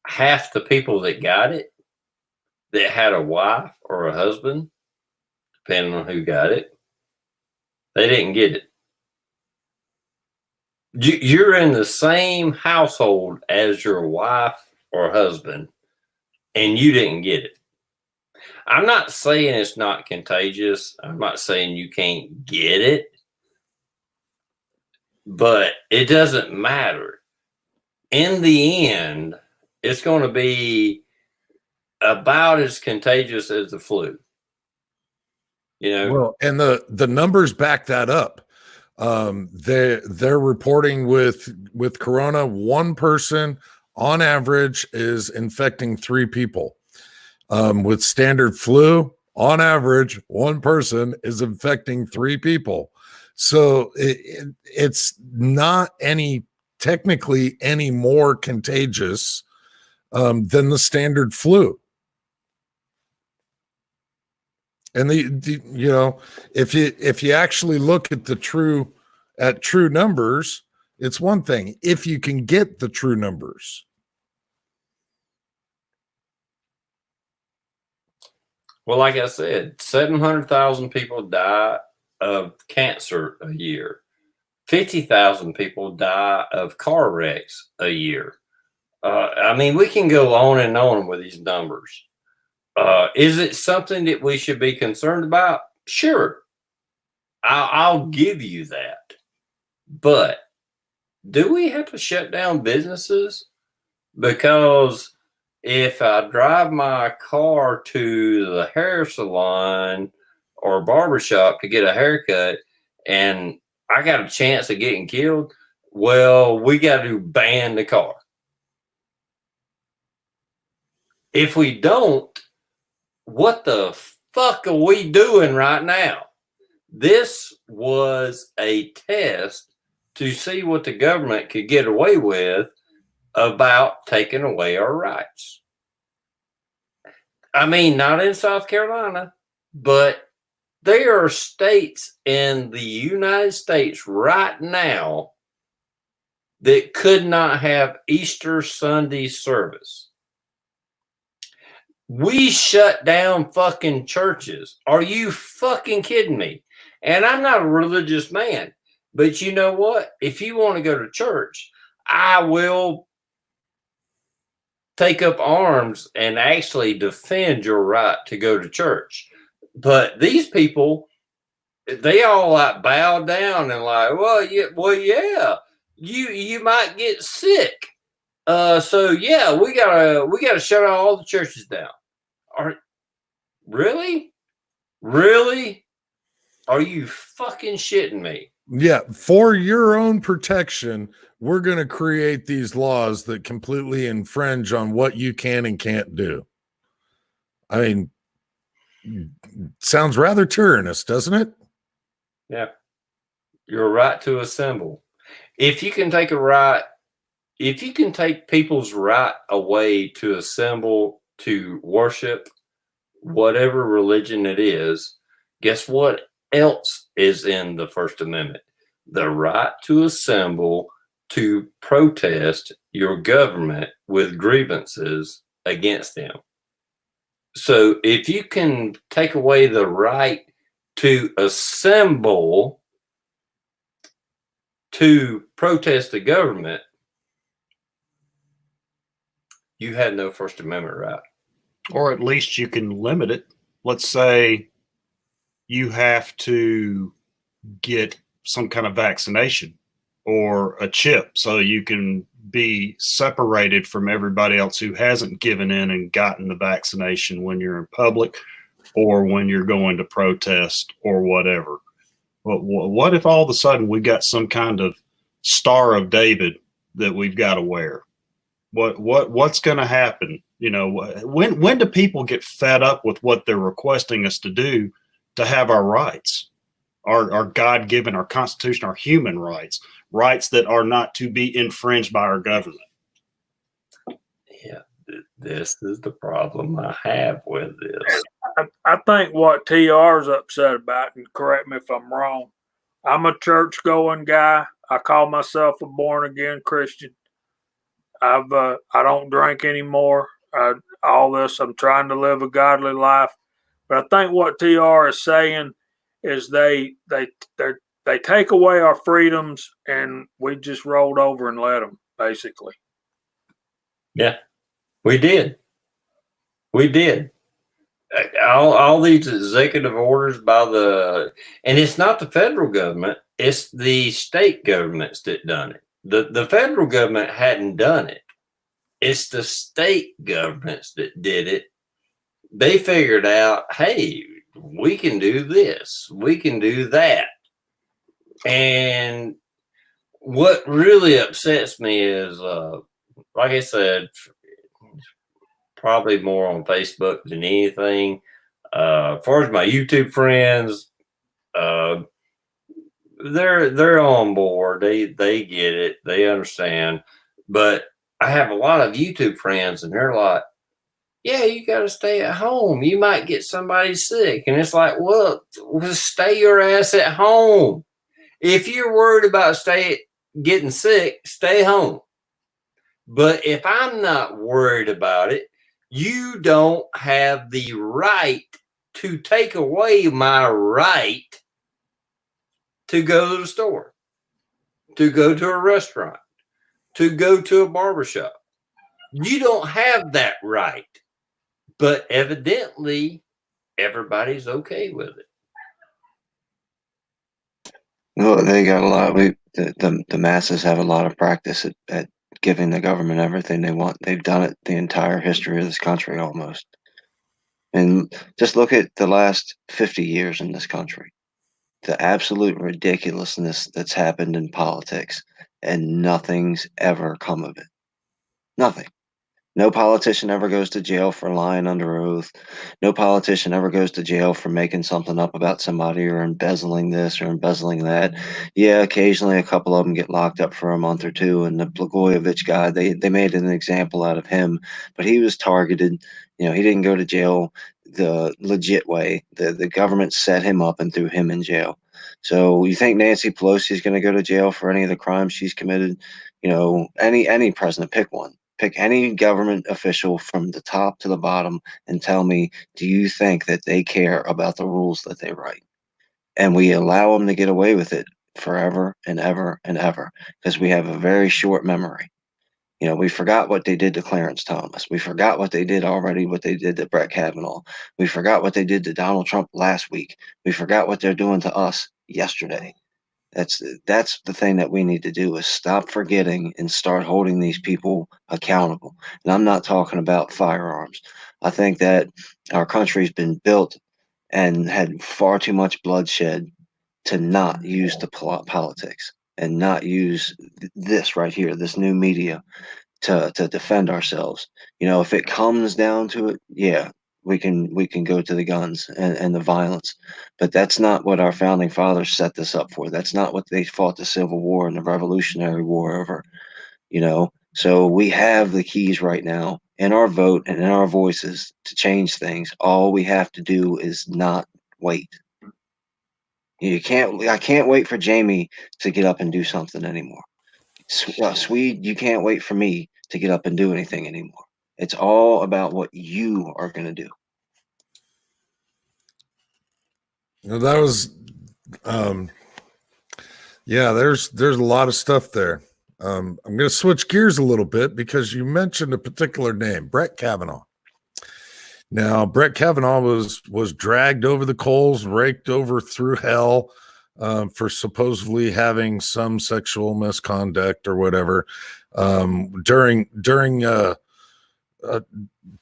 half the people that got it, that had a wife or a husband, depending on who got it, they didn't get it. You're in the same household as your wife or husband, and you didn't get it. I'm not saying it's not contagious. I'm not saying you can't get it, but it doesn't matter. In the end, it's going to be about as contagious as the flu. You know, Well, and the numbers back that up. They're reporting with corona, one person on average is infecting 3 people. With standard flu, on average, one person is infecting 3 people. So it's not technically any more contagious than the standard flu. And if you actually look at true numbers, it's one thing if you can get the true numbers. well, like I said, 700,000 people die of cancer a year. 50,000 people die of car wrecks a year. I mean, we can go on and on with these numbers. Is it something that we should be concerned about? Sure. I'll give you that. But do we have to shut down businesses? Because if I drive my car to the hair salon or barbershop to get a haircut and I got a chance of getting killed, well, we got to ban the car. If we don't, what the fuck are we doing right now? This was a test to see what the government could get away with about taking away our rights. I mean, not in South Carolina, but there are states in the United States right now that could not have Easter Sunday service. We shut down fucking churches. Are you fucking kidding me? And I'm not a religious man, but you know what? If you want to go to church, I will take up arms and actually defend your right to go to church. But these people, they all like bow down and like, well, yeah, you might get sick. So yeah, we gotta shut all the churches down. Really? Are you fucking shitting me? Yeah, for your own protection, we're going to create these laws that completely infringe on what you can and can't do. I mean, sounds rather tyrannous, doesn't it? Yeah. Your right to assemble. If you can take people's right away to assemble, to worship, whatever religion it is, guess what else is in the First Amendment? The right to assemble, to protest your government with grievances against them. So if you can take away the right to assemble to protest the government, you had no First Amendment right. Or at least you can limit it. Let's say you have to get some kind of vaccination or a chip so you can be separated from everybody else who hasn't given in and gotten the vaccination when you're in public or when you're going to protest or whatever. But what if all of a sudden we got some kind of Star of David that we've got to wear? What's going to happen? You know, when do people get fed up with what they're requesting us to do to have our rights, our God-given, our Constitution, our human rights that are not to be infringed by our government? Yeah, this is the problem I have with this. I think what TR is upset about, and correct me if I'm wrong, I'm a church-going guy. I call myself a born-again Christian. I don't drink anymore. All this, I'm trying to live a godly life. But I think what TR is saying is they take away our freedoms and we just rolled over and let them, basically. Yeah, we did. All these executive orders and it's not the federal government, it's the state governments that done it. The federal government hadn't done it. It's the state governments that did it. They figured out, hey, we can do this, we can do that. And what really upsets me is, like I said, probably more on Facebook than anything. As far as my YouTube friends, they're on board. They get it. They understand. But I have a lot of YouTube friends, and they're like, "Yeah, you got to stay at home. You might get somebody sick." And it's like, well, stay your ass at home. If you're worried about getting sick, stay home. But if I'm not worried about it, you don't have the right to take away my right to go to the store, to go to a restaurant, to go to a barbershop. You don't have that right. But evidently, everybody's okay with it. Well, they got a lot. The masses have a lot of practice at giving the government everything they want. They've done it the entire history of this country almost. And just look at the last 50 years in this country. The absolute ridiculousness that's happened in politics, and nothing's ever come of it. Nothing. No politician ever goes to jail for lying under oath. No politician ever goes to jail for making something up about somebody or embezzling this or embezzling that. Yeah, occasionally a couple of them get locked up for a month or two. And the Blagojevich guy, they made an example out of him, but he was targeted. You know, he didn't go to jail the legit way. The government set him up and threw him in jail. So you think Nancy Pelosi is going to go to jail for any of the crimes she's committed? You know, any president, pick one. Pick any government official from the top to the bottom and tell me, do you think that they care about the rules that they write? And we allow them to get away with it forever and ever and ever because we have a very short memory. You know, we forgot what they did to Clarence Thomas. We forgot what they did to Brett Kavanaugh. We forgot what they did to Donald Trump last week. We forgot what they're doing to us yesterday. That's the thing that we need to do is stop forgetting and start holding these people accountable. And I'm not talking about firearms. I think that our country's been built and had far too much bloodshed to not use the politics and not use this right here, this new media to defend ourselves. You know, if it comes down to it, yeah, we can go to the guns and the violence, but that's not what our founding fathers set this up for. That's not what they fought the Civil War and the Revolutionary War over, you know. So we have the keys right now in our vote and in our voices to change things. All we have to do is not wait. I can't wait for Jamie to get up and do something anymore. Swede, you can't wait for me to get up and do anything anymore. It's all about what you are going to do. You know, that was, yeah, there's a lot of stuff there. I'm going to switch gears a little bit because you mentioned a particular name, Brett Kavanaugh. Now, Brett Kavanaugh was dragged over the coals, raked over through hell for supposedly having some sexual misconduct or whatever during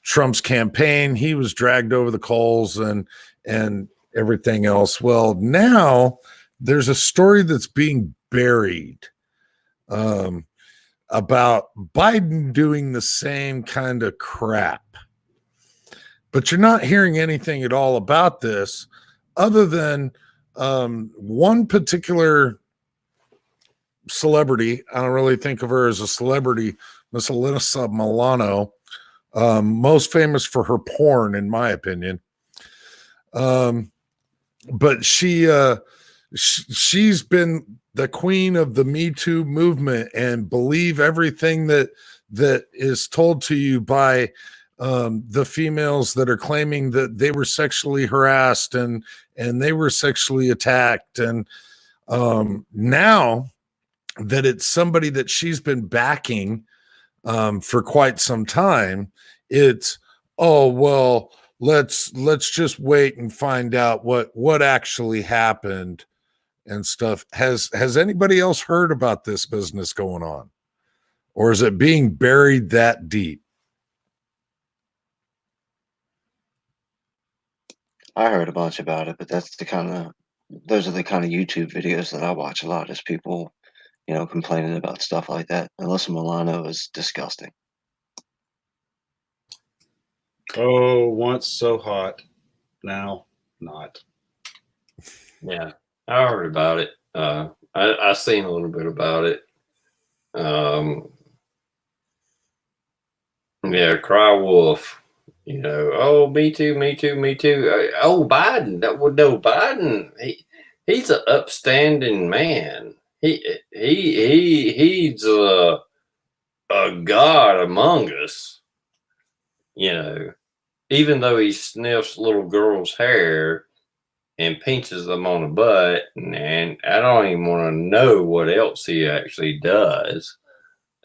Trump's campaign. He was dragged over the coals and everything else. Well, now there's a story that's being buried about Biden doing the same kind of crap. But you're not hearing anything at all about this other than one particular celebrity. I don't really think of her as a celebrity, Miss Alyssa Milano, most famous for her porn, in my opinion. But she's been the queen of the Me Too movement, and believe everything that is told to you by the females that are claiming that they were sexually harassed and they were sexually attacked. And now that it's somebody that she's been backing for quite some time, it's, oh, well, let's just wait and find out what actually happened and stuff. Has anybody else heard about this business going on, or is it being buried that deep? I heard a bunch about it, but those are the kind of YouTube videos that I watch a lot, is people, complaining about stuff like that. Alyssa Milano is disgusting. Oh, once so hot, now not. Yeah, I heard about it. I seen a little bit about it. Yeah, cry wolf. Oh, me too, me too, me too. Oh, Biden. Biden. He's an upstanding man. He's a god among us. Even though he sniffs little girls' hair and pinches them on the butt, and I don't even want to know what else he actually does,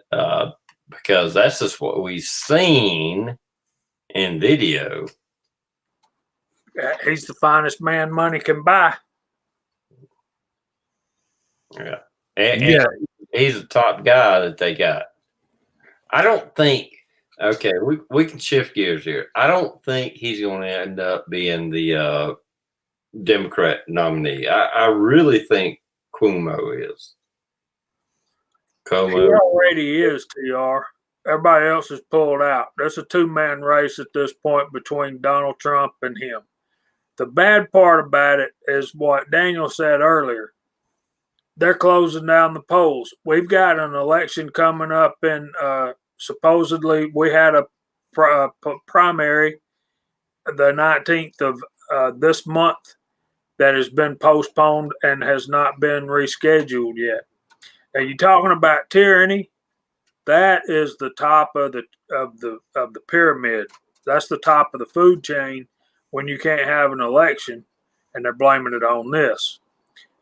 because that's just what we've seen in video. He's the finest man money can buy. Yeah. And he's the top guy that they got. I don't think, okay, we can shift gears here. I don't think he's going to end up being the Democrat nominee. I really think Cuomo is. He already is, TR. Everybody else is pulled out. There's a two-man race at this point between Donald Trump and him. The bad part about it is what Daniel said earlier. They're closing down the polls. We've got an election coming up in, supposedly, we had a primary the 19th of this month that has been postponed and has not been rescheduled yet. And you're talking about tyranny. That is the top of the pyramid. That's the top of the food chain when you can't have an election, and they're blaming it on this.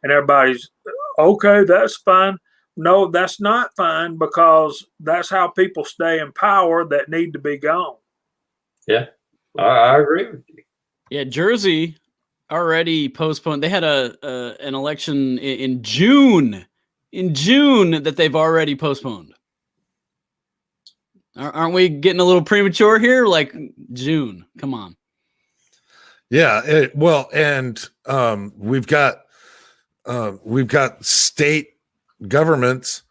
And everybody's, okay, that's fine. No, that's not fine, because that's how people stay in power that need to be gone. Yeah, I agree with you. Yeah, Jersey already postponed. They had an election in June. In June that they've already postponed. Aren't we getting a little premature here? Like June, come on. Yeah, and we've got state governments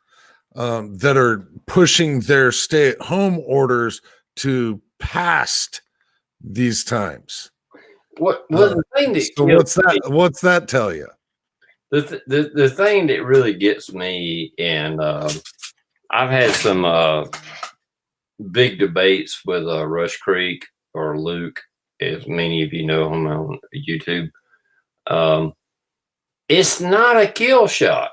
that are pushing their stay-at-home orders to past these times. The thing that so what's that tell you? The thing that really gets me, and I've had some big debates with Rush Creek, or Luke, as many of you know him on YouTube. It's not a kill shot.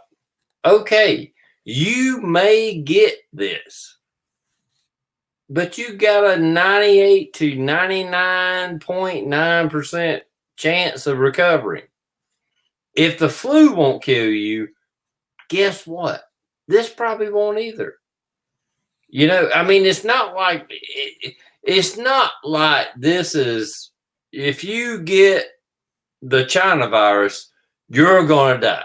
Okay, you may get this, but you got a 98 to 99.9% chance of recovering. If the flu won't kill you, guess what? This probably won't either. I mean, it's not like this is, if you get the China virus, you're going to die.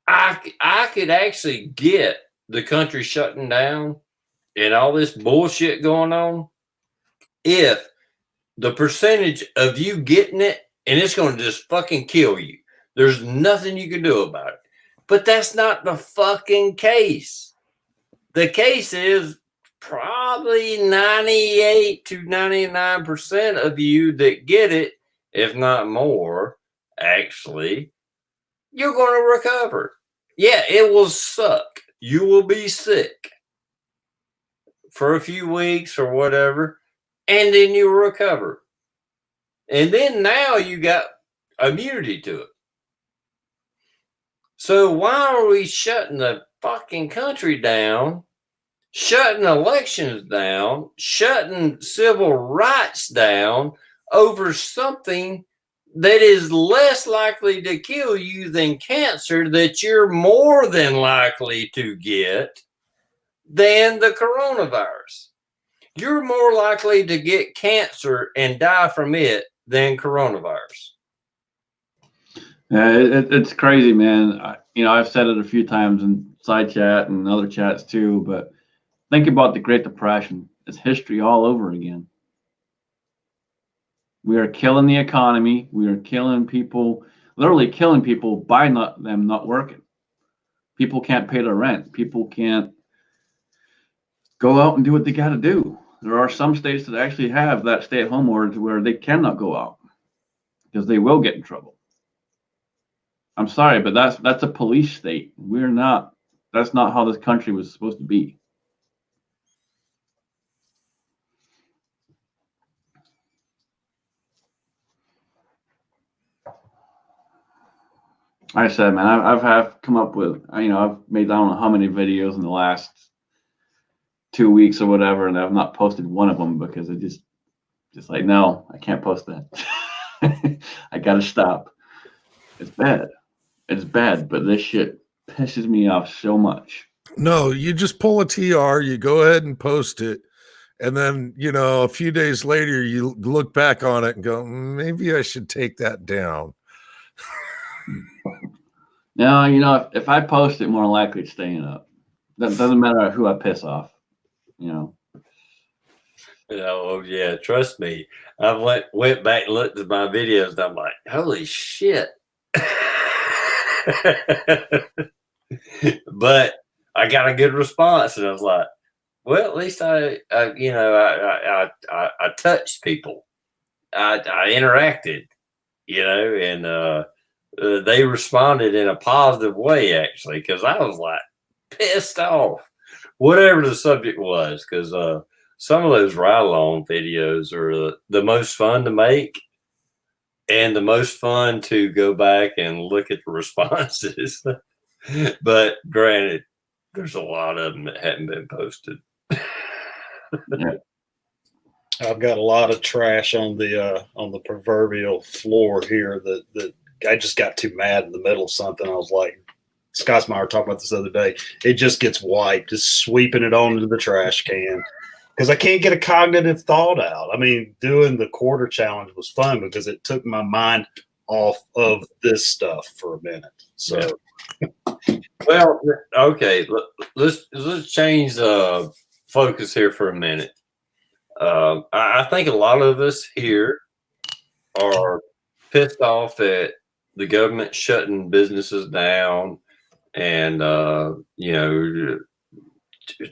I could actually get the country shutting down and all this bullshit going on if the percentage of you getting it, and it's going to just fucking kill you. There's nothing you can do about it. But that's not the fucking case. The case is probably 98 to 99% of you that get it, if not more, actually, you're going to recover. Yeah, it will suck. You will be sick for a few weeks or whatever, and then you recover. And then now you got immunity to it. So why are we shutting the fucking country down, shutting elections down, shutting civil rights down over something that is less likely to kill you than cancer that you're more than likely to get than the coronavirus? You're more likely to get cancer and die from it than coronavirus. Yeah, it's crazy, man. I've said it a few times in side chat and other chats too, but think about the Great Depression. It's history all over again. We are killing the economy. We are killing people, literally killing people by them not working. People can't pay their rent. People can't go out and do what they got to do. There are some states that actually have that stay-at-home order where they cannot go out because they will get in trouble. I'm sorry, but that's a police state. That's not how this country was supposed to be. Like I said, man, I've come up with, I've made, I don't know how many videos in the last 2 weeks or whatever, and I've not posted one of them because it just like, no, I can't post that. I gotta stop. It's bad. It's bad, but this shit pisses me off so much. No, you just pull a TR, you go ahead and post it, and then, a few days later, you look back on it and go, maybe I should take that down. No, if I post it, more than likely it's staying up. That doesn't matter who I piss off, Oh yeah, trust me. I went back and looked at my videos and I'm like, holy shit. But I got a good response and I was like, well, at least I touched people. I interacted, and they responded in a positive way actually, because I was like pissed off, whatever the subject was, because some of those ride-along videos are the most fun to make and the most fun to go back and look at the responses. But granted, there's a lot of them that hadn't been posted. Yeah. I've got a lot of trash on the proverbial floor here that I just got too mad in the middle of something. I was like, Scott Meyer talked about this the other day. It just gets wiped, just sweeping it onto the trash can. Because I can't get a cognitive thought out. I mean, doing the quarter challenge was fun because it took my mind off of this stuff for a minute. So, well, okay, let's change focus here for a minute. I think a lot of us here are pissed off at the government shutting businesses down and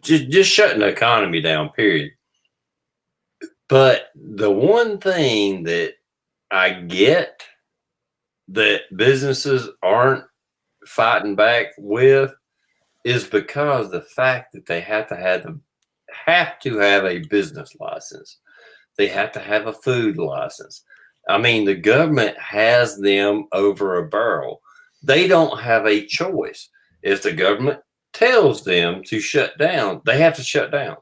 just shutting the economy down, period. But the one thing that I get that businesses aren't fighting back with is because the fact that they have to have a business license. They have to have a food license. I mean, the government has them over a barrel. They don't have a choice. If the government tells them to shut down, they have to shut down.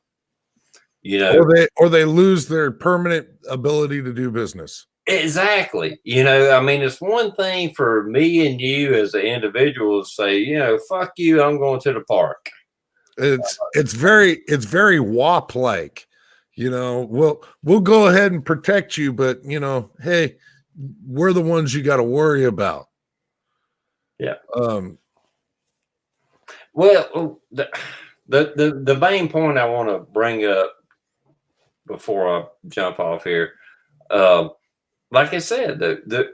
Or they lose their permanent ability to do business. Exactly. I mean, it's one thing for me and you as an individual to say, fuck you, I'm going to the park. It's very WAP like, we'll go ahead and protect you, but hey, we're the ones you got to worry about. Yeah. Well, the main point I want to bring up before I jump off here, like I said,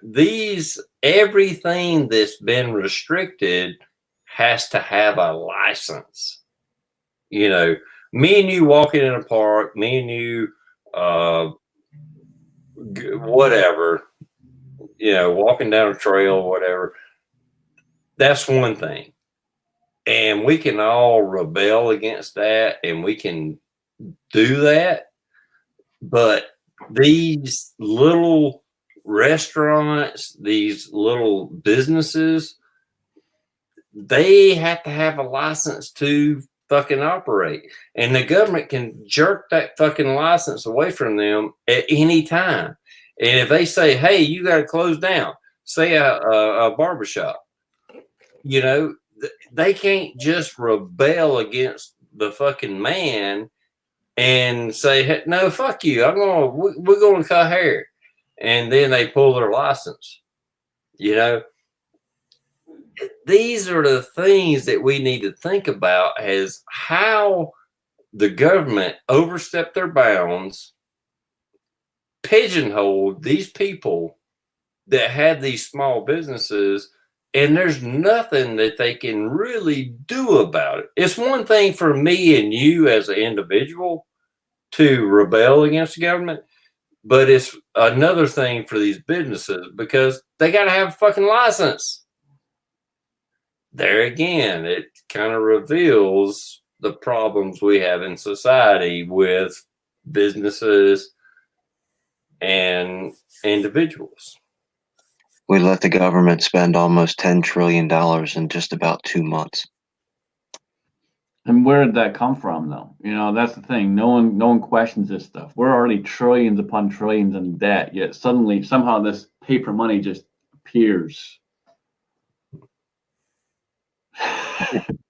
these everything that's been restricted has to have a license. You know, me and you walking in a park, me and you, whatever, you know, walking down a trail, whatever. That's one thing. And we can all rebel against that and we can do that. But these little restaurants, these little businesses, they have to have a license to fucking operate. And the government can jerk that fucking license away from them at any time. And if they say, hey, you got to close down, say a barbershop, you know, they can't just rebel against the fucking man and say, hey, no, fuck you. We're going to cut hair. And then they pull their license. You know, these are the things that we need to think about as how the government overstepped their bounds, pigeonholed these people that had these small businesses, and there's nothing that they can really do about it. It's one thing for me and you as an individual to rebel against the government, but it's another thing for these businesses because they got to have a fucking license. There again, it kind of reveals the problems we have in society with businesses and individuals. We let the government spend almost $10 trillion in just about 2 months. And where did that come from, though? You know, that's the thing. No one questions this stuff. We're already trillions upon trillions in debt, yet suddenly, somehow, this paper money just appears.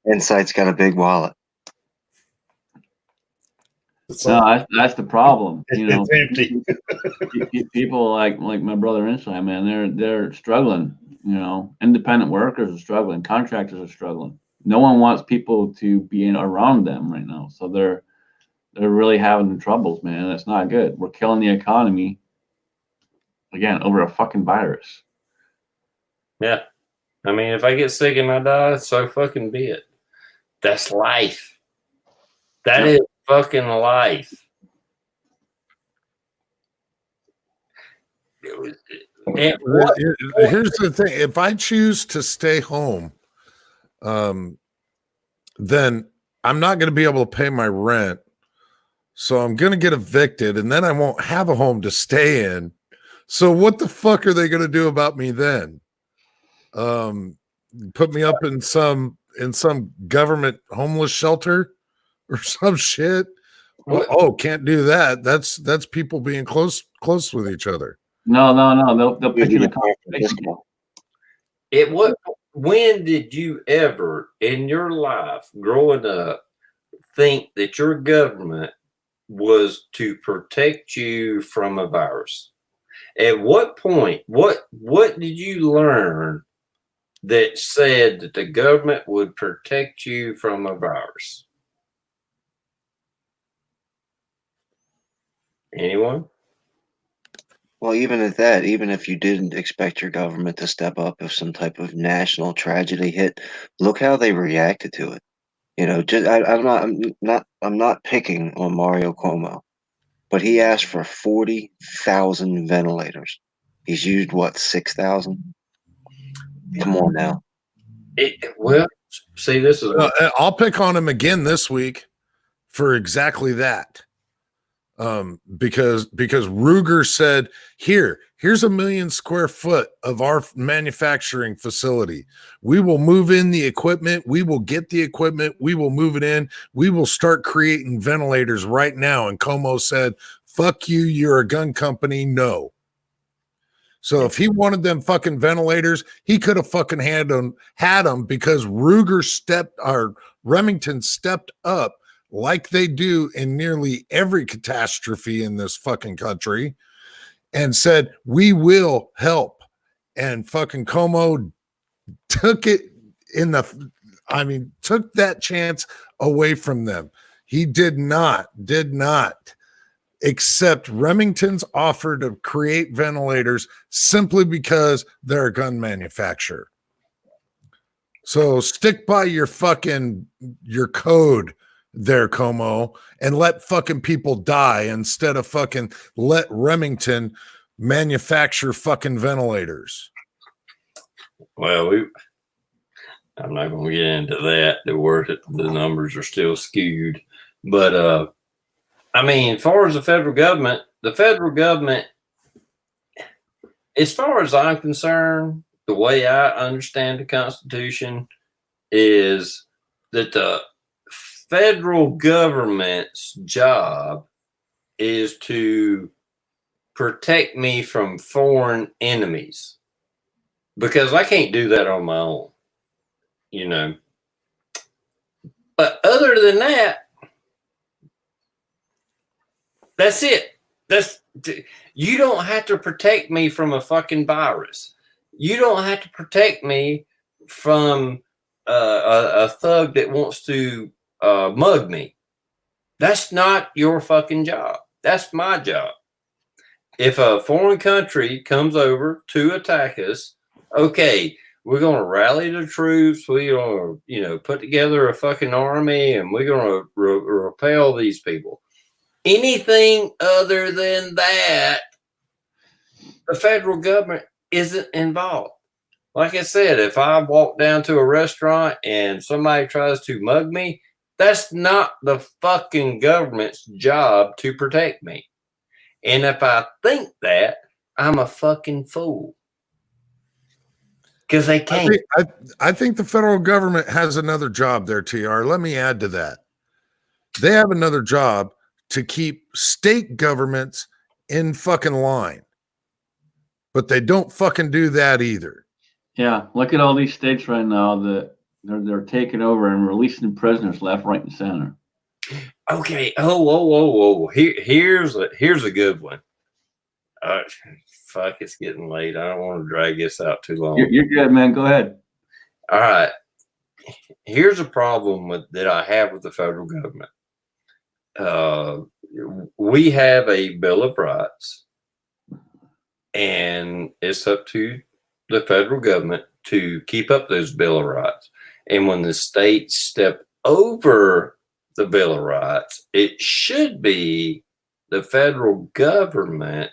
Insight's got a big wallet. No, that's the problem. You know, It's empty. people like my brother Insight, man, they're struggling. You know, independent workers are struggling, contractors are struggling. No one wants people to be around them right now, so they're really having troubles, man. That's not good. We're killing the economy again over a fucking virus. Yeah. I mean, if I get sick and I die, so fucking be it. That's life. That is fucking life. Here's the thing: if I choose to stay home, then I'm not going to be able to pay my rent, so I'm going to get evicted, and then I won't have a home to stay in. So what the fuck are they going to do about me then? Put me up in some government homeless shelter or some shit? Oh, can't do that. That's people being close with each other. No. They'll put you in a conversation. When did you ever in your life growing up think that your government was to protect you from a virus? At what point, what did you learn that said that the government would protect you from a virus? Anyone? Well, even at that, even if you didn't expect your government to step up if some type of national tragedy hit, look how they reacted to it. You know, I'm not picking on Mario Cuomo, but he asked for 40,000 ventilators. He's used what, 6,000? Come on now. See, this is I'll pick on him again this week for exactly that. Because Ruger said, here's 1 million square foot of our manufacturing facility. We will move in the equipment. We will get the equipment. We will move it in. We will start creating ventilators right now. And Como said, fuck you. You're a gun company. No. So if he wanted them fucking ventilators, he could have fucking had them because Remington stepped up like they do in nearly every catastrophe in this fucking country and said, we will help. And fucking Como took it took that chance away from them. He did not accept Remington's offer to create ventilators simply because they're a gun manufacturer. So stick by your code there, Como, and let fucking people die instead of fucking let Remington manufacture fucking ventilators. Well, I'm not going to get into that. The numbers are still skewed, but as far as the federal government, as far as I'm concerned, the way I understand the Constitution is that the federal government's job is to protect me from foreign enemies, because I can't do that on my own, But other than that, that's it. You don't have to protect me from a fucking virus. You don't have to protect me from a thug that wants to mug me. That's not your fucking job. That's my job. If a foreign country comes over to attack us, okay, we're going to rally the troops. We're going to, put together a fucking army, and we're going to repel these people. Anything other than that, the federal government isn't involved. Like I said, if I walk down to a restaurant and somebody tries to mug me, that's not the fucking government's job to protect me. And if I think that, I'm a fucking fool. Because they can't. I think the federal government has another job there, TR. Let me add to that. They have another job to keep state governments in fucking line. But they don't fucking do that either. Yeah, look at all these states right now that they're taking over and releasing prisoners left, right, and center. Okay. Oh, whoa. Here's a good one. Fuck, it's getting late. I don't want to drag this out too long. You're good, man. Go ahead. All right. Here's a problem that I have with the federal government. We have a Bill of Rights, and it's up to the federal government to keep up those Bill of Rights. And when the states step over the Bill of Rights, it should be the federal government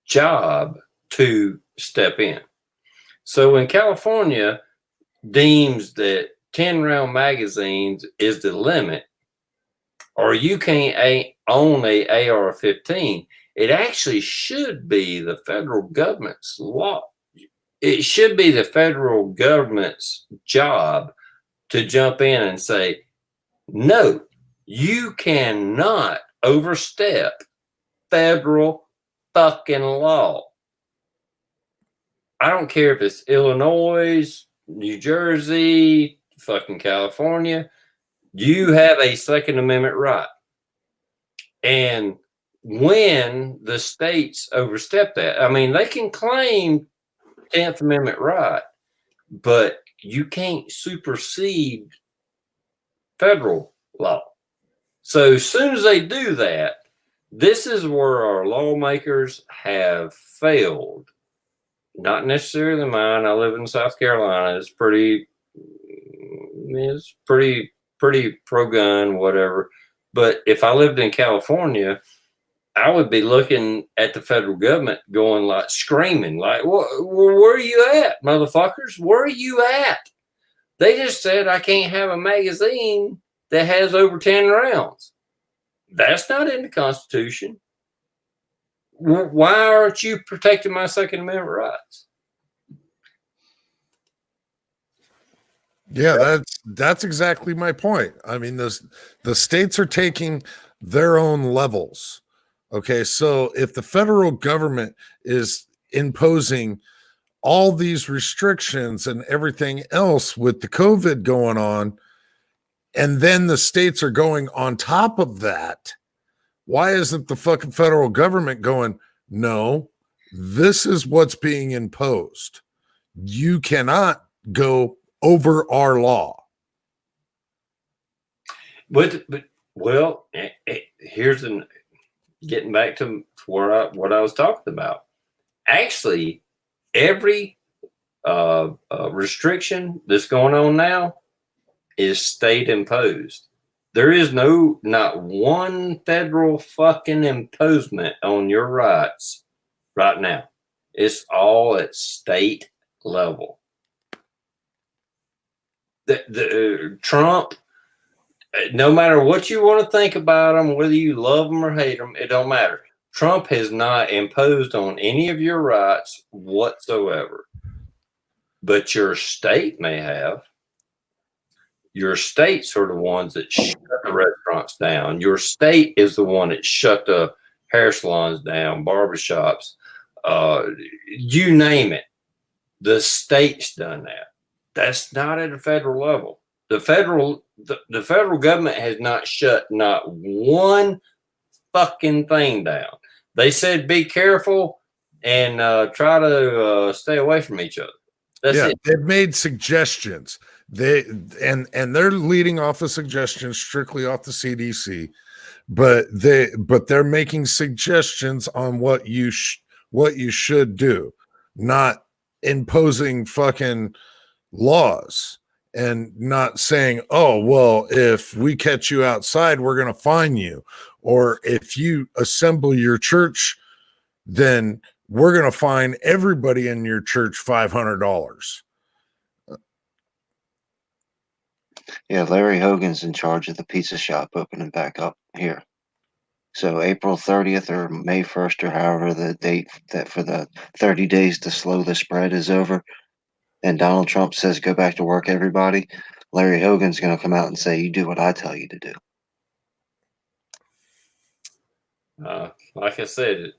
job to step in. So when California deems that 10-round magazines is the limit, or you can't own a AR-15, it actually should be the federal government's law. It should be the federal government's job to jump in and say, no, you cannot overstep federal fucking law. I don't care if it's Illinois, New Jersey, fucking California. You have a Second Amendment right. And when the states overstep that, they can claim 10th Amendment right, but you can't supersede federal law. So as soon as they do that, this is where our lawmakers have failed. Not necessarily mine. I live in South Carolina. It's pretty pro-gun, whatever. But if I lived in California, I would be looking at the federal government going like screaming, like, where are you at, motherfuckers? Where are you at? They just said I can't have a magazine that has over 10 rounds. That's not in the Constitution. Why aren't you protecting my Second Amendment rights? Yeah, that's exactly my point. The states are taking their own levels. Okay, so if the federal government is imposing all these restrictions and everything else with the COVID going on, and then the states are going on top of that, why isn't the fucking federal government going, no, this is what's being imposed. You cannot go over our law. But well, here's getting back to what I was talking about. Actually, every restriction that's going on now is state imposed. There is not one federal fucking imposement on your rights right now. It's all at state level. The Trump, no matter what you want to think about him, whether you love him or hate him, it don't matter. Trump has not imposed on any of your rights whatsoever. But your state may have. Your states are the ones that shut the restaurants down. Your state is the one that shut the hair salons down, barbershops, you name it. The state's done that. That's not at a federal level. The federal government has not shut not one fucking thing down. They said be careful and try to stay away from each other. That's it. They've made suggestions. They're leading off the suggestions strictly off the CDC, but they're making suggestions on what you should do, not imposing fucking laws and not saying, oh, well, if we catch you outside, we're going to fine you. Or if you assemble your church, then we're going to fine everybody in your church $500. Yeah, Larry Hogan's in charge of the pizza shop opening back up here. So April 30th or May 1st or however the date that for the 30 days to slow the spread is over, and Donald Trump says go back to work, everybody, Larry Hogan's going to come out and say, you do what I tell you to do. Like I said,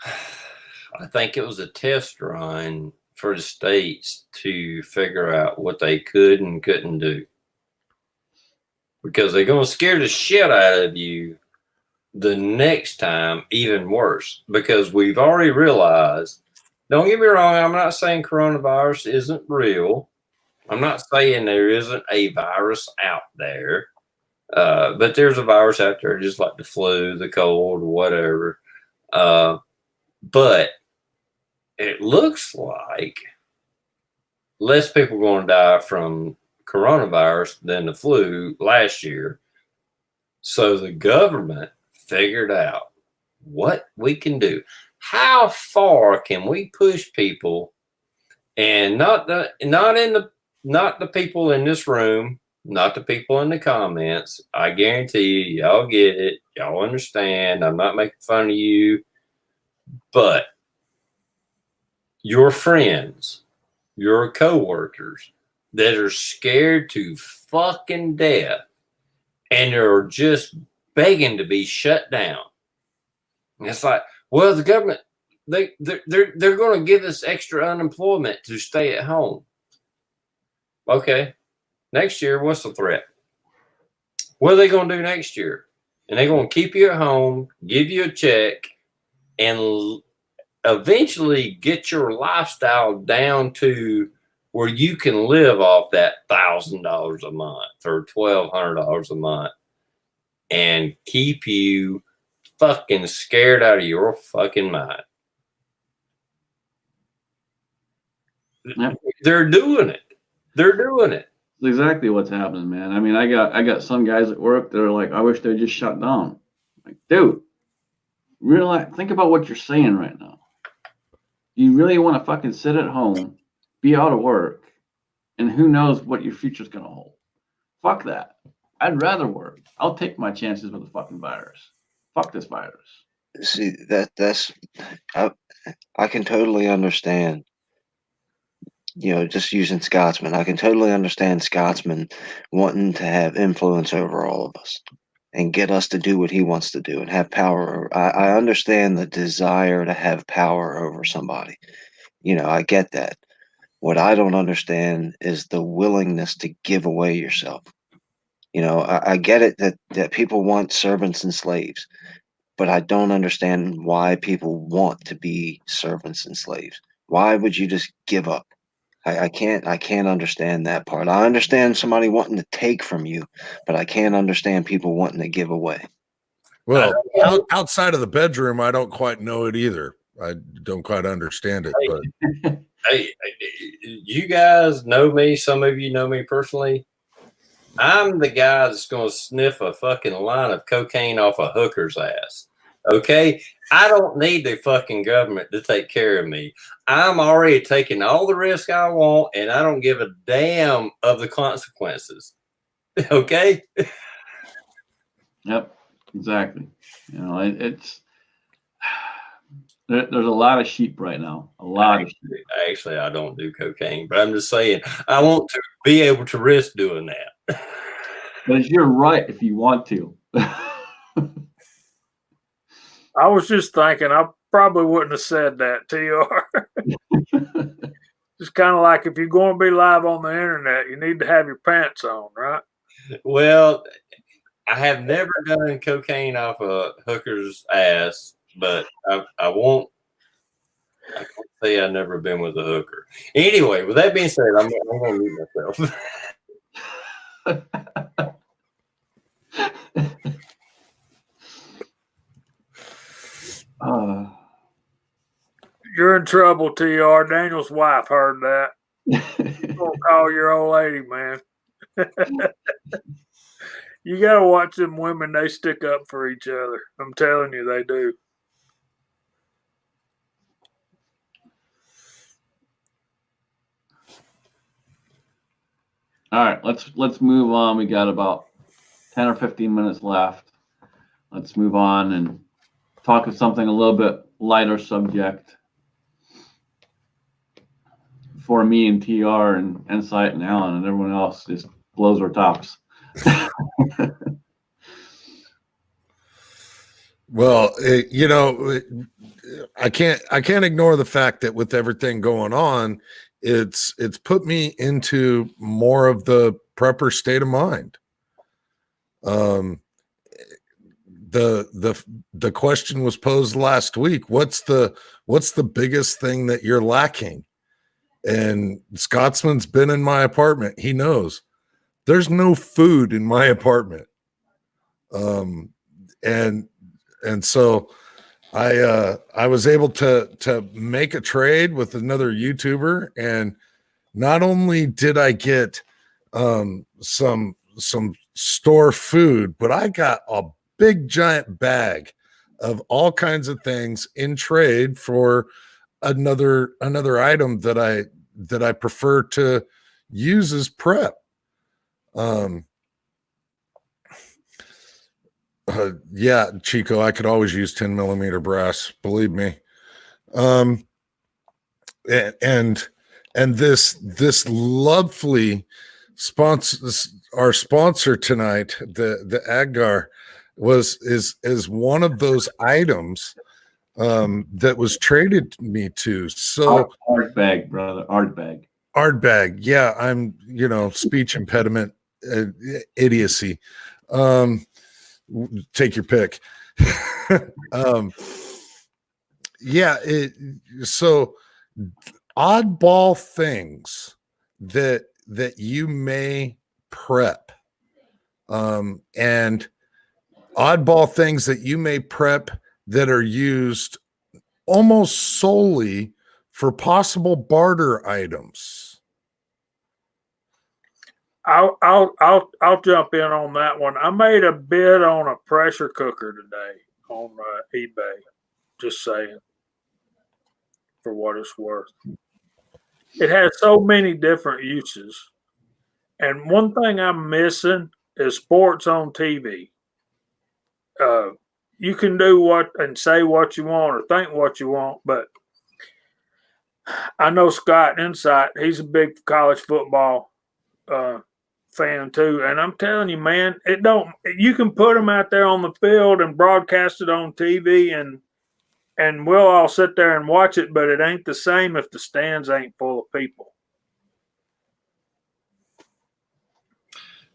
I think it was a test run for the states to figure out what they could and couldn't do. Because they're going to scare the shit out of you the next time even worse. Because we've already realized, don't get me wrong, I'm not saying coronavirus isn't real. I'm not saying there isn't a virus out there. But there's a virus out there just like the flu, the cold, whatever. But it looks like less people are going to die from coronavirus than the flu last year. So the government figured out what we can do. How far can we push people, and not the people in this room, not the people in the comments. I guarantee you, y'all get it. Y'all understand. I'm not making fun of you, but your friends, your coworkers that are scared to fucking death and are just begging to be shut down. And it's like, well, the government, they're going to give us extra unemployment to stay at home. Okay. Next year, what's the threat? What are they going to do next year? And they're going to keep you at home, give you a check, and eventually get your lifestyle down to where you can live off that $1,000 a month or $1,200 a month and keep you fucking scared out of your fucking mind. Yep. They're doing it. They're doing it. That's exactly what's happening, man. I mean, I got some guys at work that are like, I wish they just shut down. Like, dude, realize, think about what you're saying right now. You really want to fucking sit at home, be out of work, and who knows what your future's gonna hold? Fuck that. I'd rather work. I'll take my chances with the fucking virus. Fuck this virus. See, that's I can totally understand. You know, just using Scotsman, I can totally understand Scotsman wanting to have influence over all of us and get us to do what he wants to do and have power. I understand the desire to have power over somebody. You know, I get that. What I don't understand is the willingness to give away yourself. You know, I get it that people want servants and slaves, but I don't understand why people want to be servants and slaves. Why would you just give up? I can't understand that part. I understand somebody wanting to take from you, but I can't understand people wanting to give away. Well, outside of the bedroom, I don't quite know it either. I don't quite understand it, but Hey, you guys know me. Some of you know me personally. I'm the guy that's going to sniff a fucking line of cocaine off a hooker's ass. Okay? I don't need the fucking government to take care of me. I'm already taking all the risk I want, and I don't give a damn of the consequences. Okay? Yep, exactly. You know, it's there's a lot of sheep right now. A lot of sheep. Actually, I don't do cocaine, but I'm just saying I want to be able to risk doing that. But it's your right if you want to. I was just thinking, I probably wouldn't have said that, TR. It's kind of like if you're going to be live on the internet, you need to have your pants on, right? Well, I have never done cocaine off a hooker's ass, but I won't. I can't say I've never been with a hooker. Anyway, with that being said, I'm going to mute myself. You're in trouble, TR. Daniel's wife heard that. Don't call your old lady, man. You got to watch them women. They stick up for each other. I'm telling you, they do. All right, let's move on. We got about 10 or 15 minutes left. Let's move on and talk of something a little bit lighter subject for me and TR and Insight and Alan and everyone else just blows our tops. well, I can't ignore the fact that with everything going on, it's put me into more of the prepper state of mind. The question was posed last week. What's the biggest thing that you're lacking? And Scotsman's been in my apartment. He knows there's no food in my apartment. And so I was able to make a trade with another YouTuber, and not only did I get some store food, but I got a big giant bag of all kinds of things in trade for another item that I prefer to use as prep. Yeah, Chico, I could always use 10 millimeter brass, believe me. And this lovely sponsor, our sponsor tonight, the Aggar, is one of those items that was traded me to. So art bag, brother, art bag. Art bag, yeah. I'm speech impediment, idiocy. Take your pick. Yeah. So oddball things that you may prep, and oddball things that you may prep that are used almost solely for possible barter items. I'll jump in on that one. I made a bid on a pressure cooker today on eBay. Just saying, for what it's worth. It has so many different uses, and one thing I'm missing is sports on TV. You can do what and say what you want or think what you want, but I know Scott Insight. He's a big college football fan too, and I'm telling you, man, you can put them out there on the field and broadcast it on TV, and we'll all sit there and watch it, but it ain't the same if the stands ain't full of people.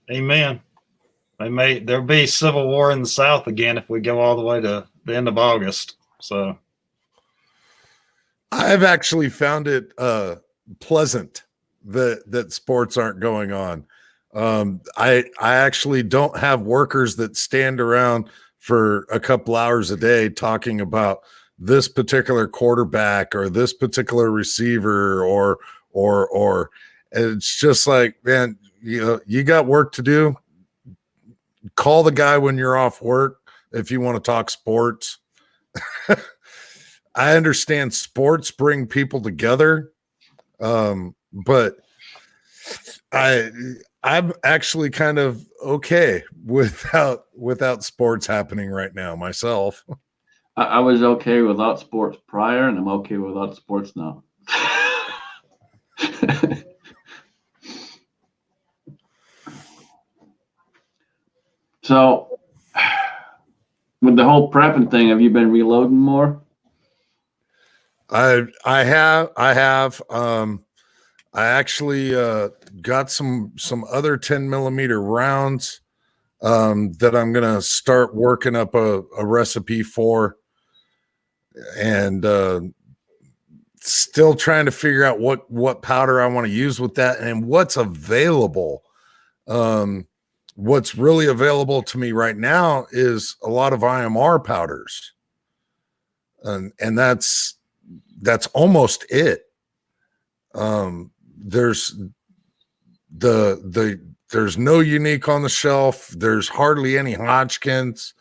Amen. There'll be civil war in the South again if we go all the way to the end of August. So I've actually found it pleasant that sports aren't going on. I actually don't have workers that stand around for a couple hours a day talking about this particular quarterback or this particular receiver or it's just like, man, you got work to do. Call the guy when you're off work if you want to talk sports. I understand sports bring people together, but I'm actually kind of okay without sports happening right now myself. I was okay without sports prior, and I'm okay without sports now. So, with the whole prepping thing, have you been reloading more? I have. I actually got some other 10 millimeter rounds that I'm gonna start working up a recipe for, and still trying to figure out what powder I want to use with that and what's available. What's really available to me right now is a lot of IMR powders, and that's almost it. There's there's no unique on the shelf. There's hardly any Hodgkins.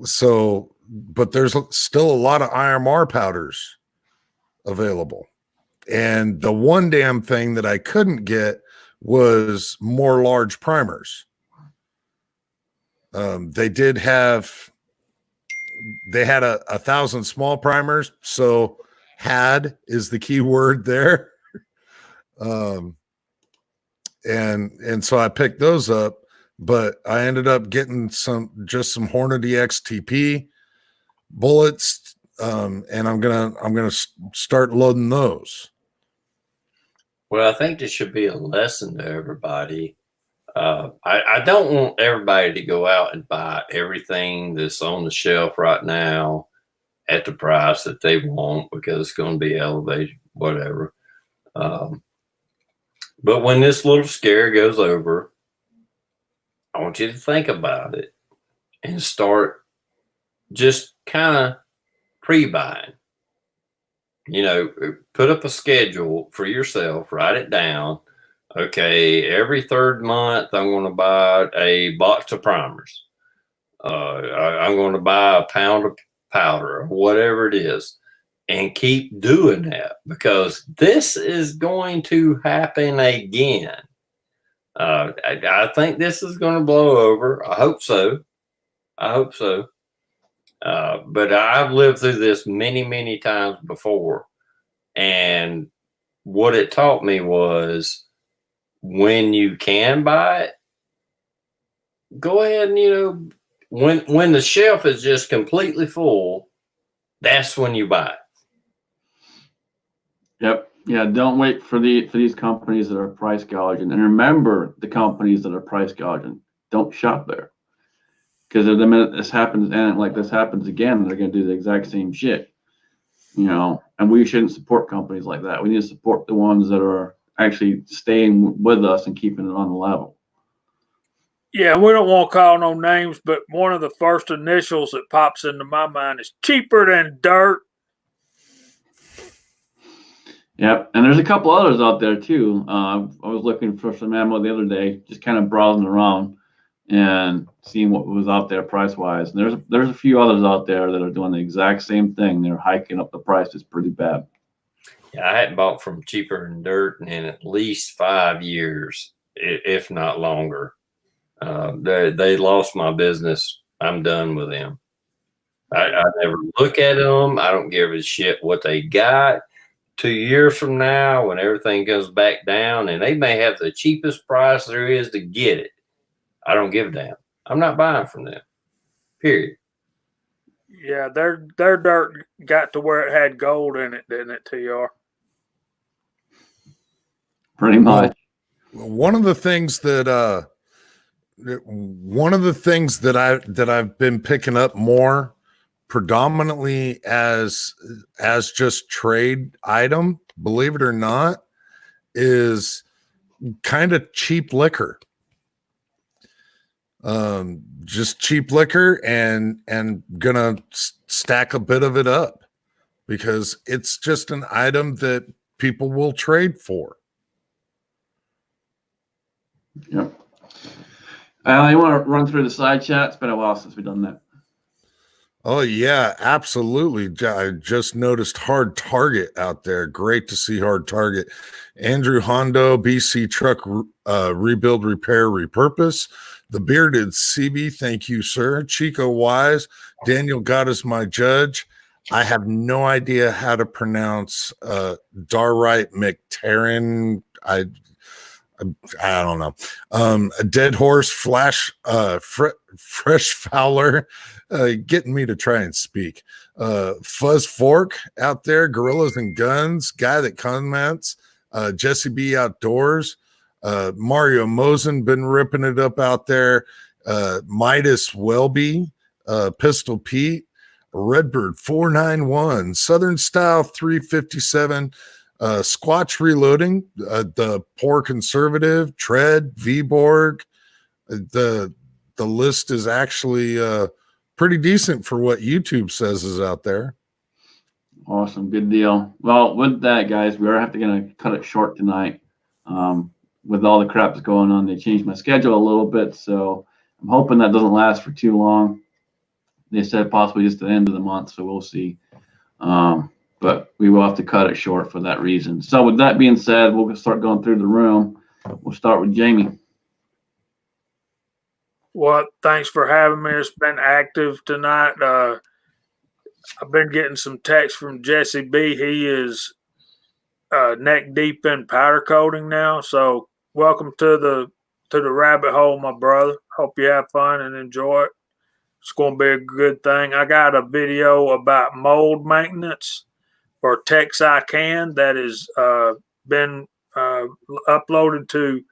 So, but there's still a lot of IMR powders available. And the one damn thing that I couldn't get was more large primers. They had 1,000 small primers. So had is the key word there. And so I picked those up, but I ended up getting some Hornady XTP bullets. And I'm gonna start loading those. Well, I think this should be a lesson to everybody. I don't want everybody to go out and buy everything that's on the shelf right now at the price that they want because it's going to be elevated, whatever. But when this little scare goes over, I want you to think about it and start just kind of pre-buying. Put up a schedule for yourself, write it down. Okay, every third month, I'm going to buy a box of primers. I'm going to buy a pound of powder or whatever it is, and keep doing that because this is going to happen again. I think this is going to blow over. I hope so. But I've lived through this many, many times before. And what it taught me was when you can buy it, go ahead and, when the shelf is just completely full, that's when you buy it. Yep. Yeah. Don't wait for these companies that are price gouging, and remember the companies that are price gouging. Don't shop there, because the minute this happens and like this happens again, they're going to do the exact same shit. And we shouldn't support companies like that. We need to support the ones that are actually staying with us and keeping it on the level. Yeah, we don't want to call no names, but one of the first initials that pops into my mind is cheaper than dirt. Yep, and there's a couple others out there too. I was looking for some ammo the other day, just kind of browsing around and seeing what was out there price wise. And there's a few others out there that are doing the exact same thing. They're hiking up the prices pretty bad. Yeah, I hadn't bought from cheaper than dirt in at least 5 years, if not longer. They lost my business. I'm done with them. I never look at them. I don't give a shit what they got. 2 years from now, when everything goes back down, and they may have the cheapest price there is to get it, I don't give a damn. I'm not buying from them. Period. Yeah, their dirt got to where it had gold in it, didn't it, TR? Pretty much. One of the things that I've been picking up more predominantly as just trade item, believe it or not, is kind of cheap liquor. Just cheap liquor, and gonna stack a bit of it up because it's just an item that people will trade for. Yep. You want to run through the side chat? It's been a while since we've done that. Oh yeah, absolutely. I just noticed Hard Target out there. Great to see Hard Target. Andrew Hondo, BC Truck Rebuild, Repair, Repurpose. The Bearded CB, thank you, sir. Chico Wise, Daniel God is my judge. I have no idea how to pronounce Darright McTarren. I don't know. A Dead Horse, Fresh Fowler, getting me to try and speak. Fuzz Fork out there, Gorillas and Guns, Guy That Comments, Jesse B Outdoors, Mario Mosen been ripping it up out there. Midas Welby, Pistol Pete, Redbird 491, Southern Style 357, Squatch Reloading, the Poor Conservative, Tread, V-Borg. The list is actually pretty decent for what YouTube says is out there. Awesome. Good deal. Well, with that, guys, we are going to cut it short tonight. With all the crap that's going on, they changed my schedule a little bit, so I'm hoping that doesn't last for too long. They said possibly just the end of the month, so we'll see. But we will have to cut it short for that reason. So with that being said, we'll start going through the room. We'll start with Jamie. Well, thanks for having me. It's been active tonight. I've been getting some texts from Jesse B. He is neck deep in powder coating now. So welcome to the rabbit hole, my brother. Hope you have fun and enjoy it. It's going to be a good thing. I got a video about mold maintenance for Texicam that has been uploaded to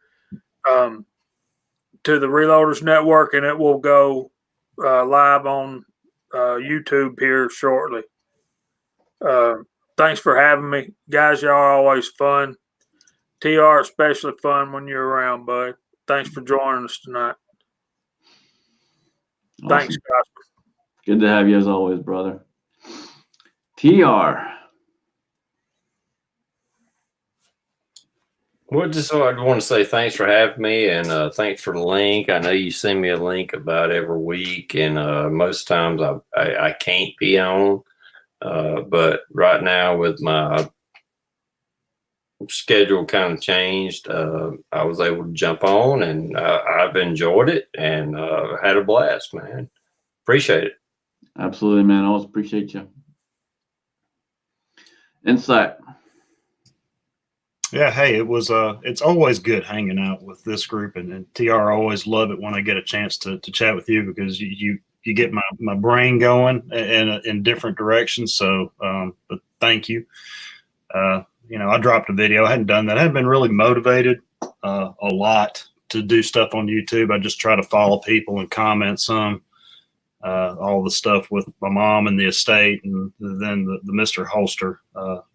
the Reloaders Network, and it will go live on YouTube here shortly. Thanks for having me. Guys, y'all are always fun. TR, especially fun when you're around, bud. Thanks for joining us tonight. Awesome. Thanks, guys. Good to have you as always, brother. TR. Well, just so I want to say thanks for having me, and thanks for the link. I know you send me a link about every week, and most times I can't be on. But right now with my schedule kind of changed, I was able to jump on, and I've enjoyed it and had a blast, man. Appreciate it. Absolutely, man. Always appreciate you. Insight. Yeah, hey, it was it's always good hanging out with this group, and TR always love it when I get a chance to chat with you, because you get my brain going in different directions. So but thank you. I dropped a video. I hadn't done that. I hadn't been really motivated a lot to do stuff on YouTube. I just try to follow people and comment some. All the stuff with my mom and the estate, and then the Mr. Holster.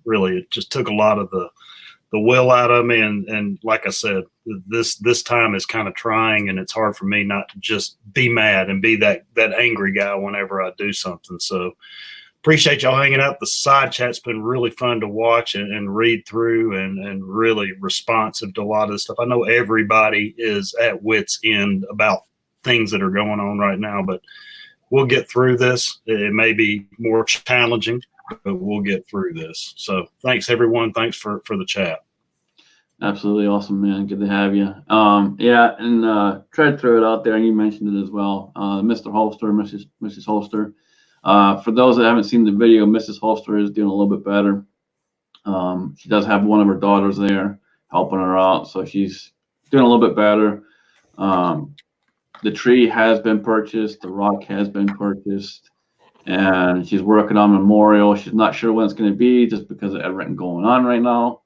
Really, it just took a lot of the will out of me, and like I said, this time is kind of trying, and it's hard for me not to just be mad and be that angry guy whenever I do something. So appreciate y'all hanging out. The side chat's been really fun to watch and read through, and really responsive to a lot of this stuff. I know everybody is at wit's end about things that are going on right now, but we'll get through this. It may be more challenging, but we'll get through this. So thanks, everyone. Thanks for the chat. Absolutely awesome, man. Good to have you. Yeah, and try to throw it out there, and you mentioned it as well. Mr. Holster, Mrs. Holster. For those that haven't seen the video, Mrs. Holster is doing a little bit better. She does have one of her daughters there helping her out, so she's doing a little bit better. The tree has been purchased, the rock has been purchased, and she's working on memorial. She's not sure when it's going to be, just because of everything going on right now.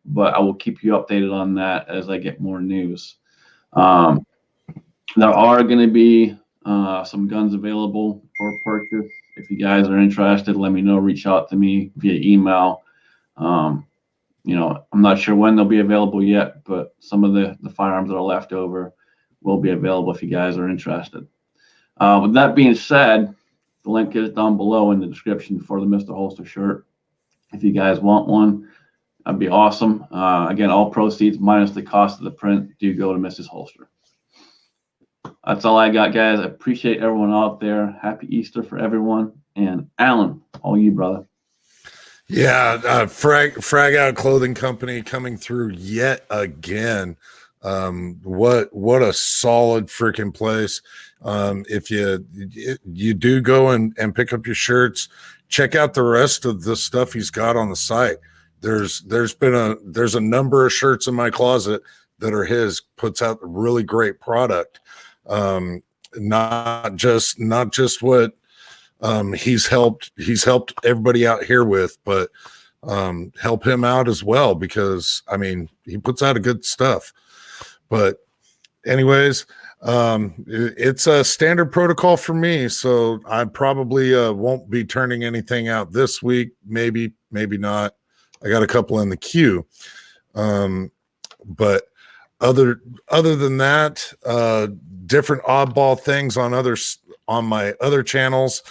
But I will keep you updated on that as I get more news. There are going to be some guns available for purchase. If you guys are interested, let me know. Reach out to me via email. You know, I'm not sure when they'll be available yet, but some of the firearms that are left over will be available if you guys are interested. With that being said, the link is down below in the description for the Mr. Holster shirt. If you guys want one, that'd be awesome. Again, all proceeds minus the cost of the print do go to Mrs. Holster. That's all I got, guys. I appreciate everyone out there. Happy Easter for everyone. And Alan, all you, brother. Yeah, Frag Out Clothing Company coming through yet again. What a solid freaking place. If you do go and pick up your shirts, check out the rest of the stuff he's got on the site. There's a number of shirts in my closet that are his. Puts out a really great product. Not just what he's helped everybody out here with, but help him out as well, because I mean, he puts out a good stuff. But anyways, it's a standard protocol for me, so I probably won't be turning anything out this week. Maybe not. I got a couple in the queue. But other than that, different oddball things on my other channels.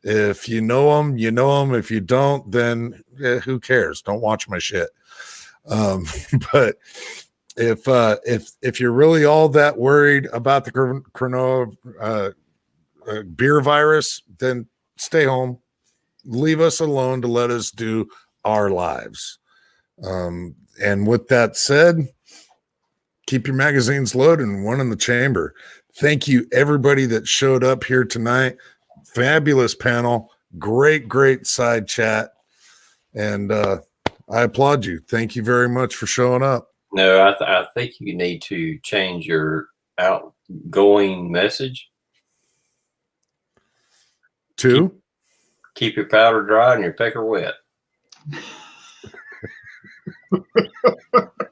If you know them, you know them. If you don't, then who cares? Don't watch my shit. But if you're really all that worried about the beer virus, then stay home. Leave us alone to let us do our lives. And with that said, keep your magazines loaded and one in the chamber. Thank you, everybody that showed up here tonight. Fabulous panel. Great side chat. And I applaud you. Thank you very much for showing up. No, I think you need to change your outgoing message. To keep your powder dry and your pecker wet.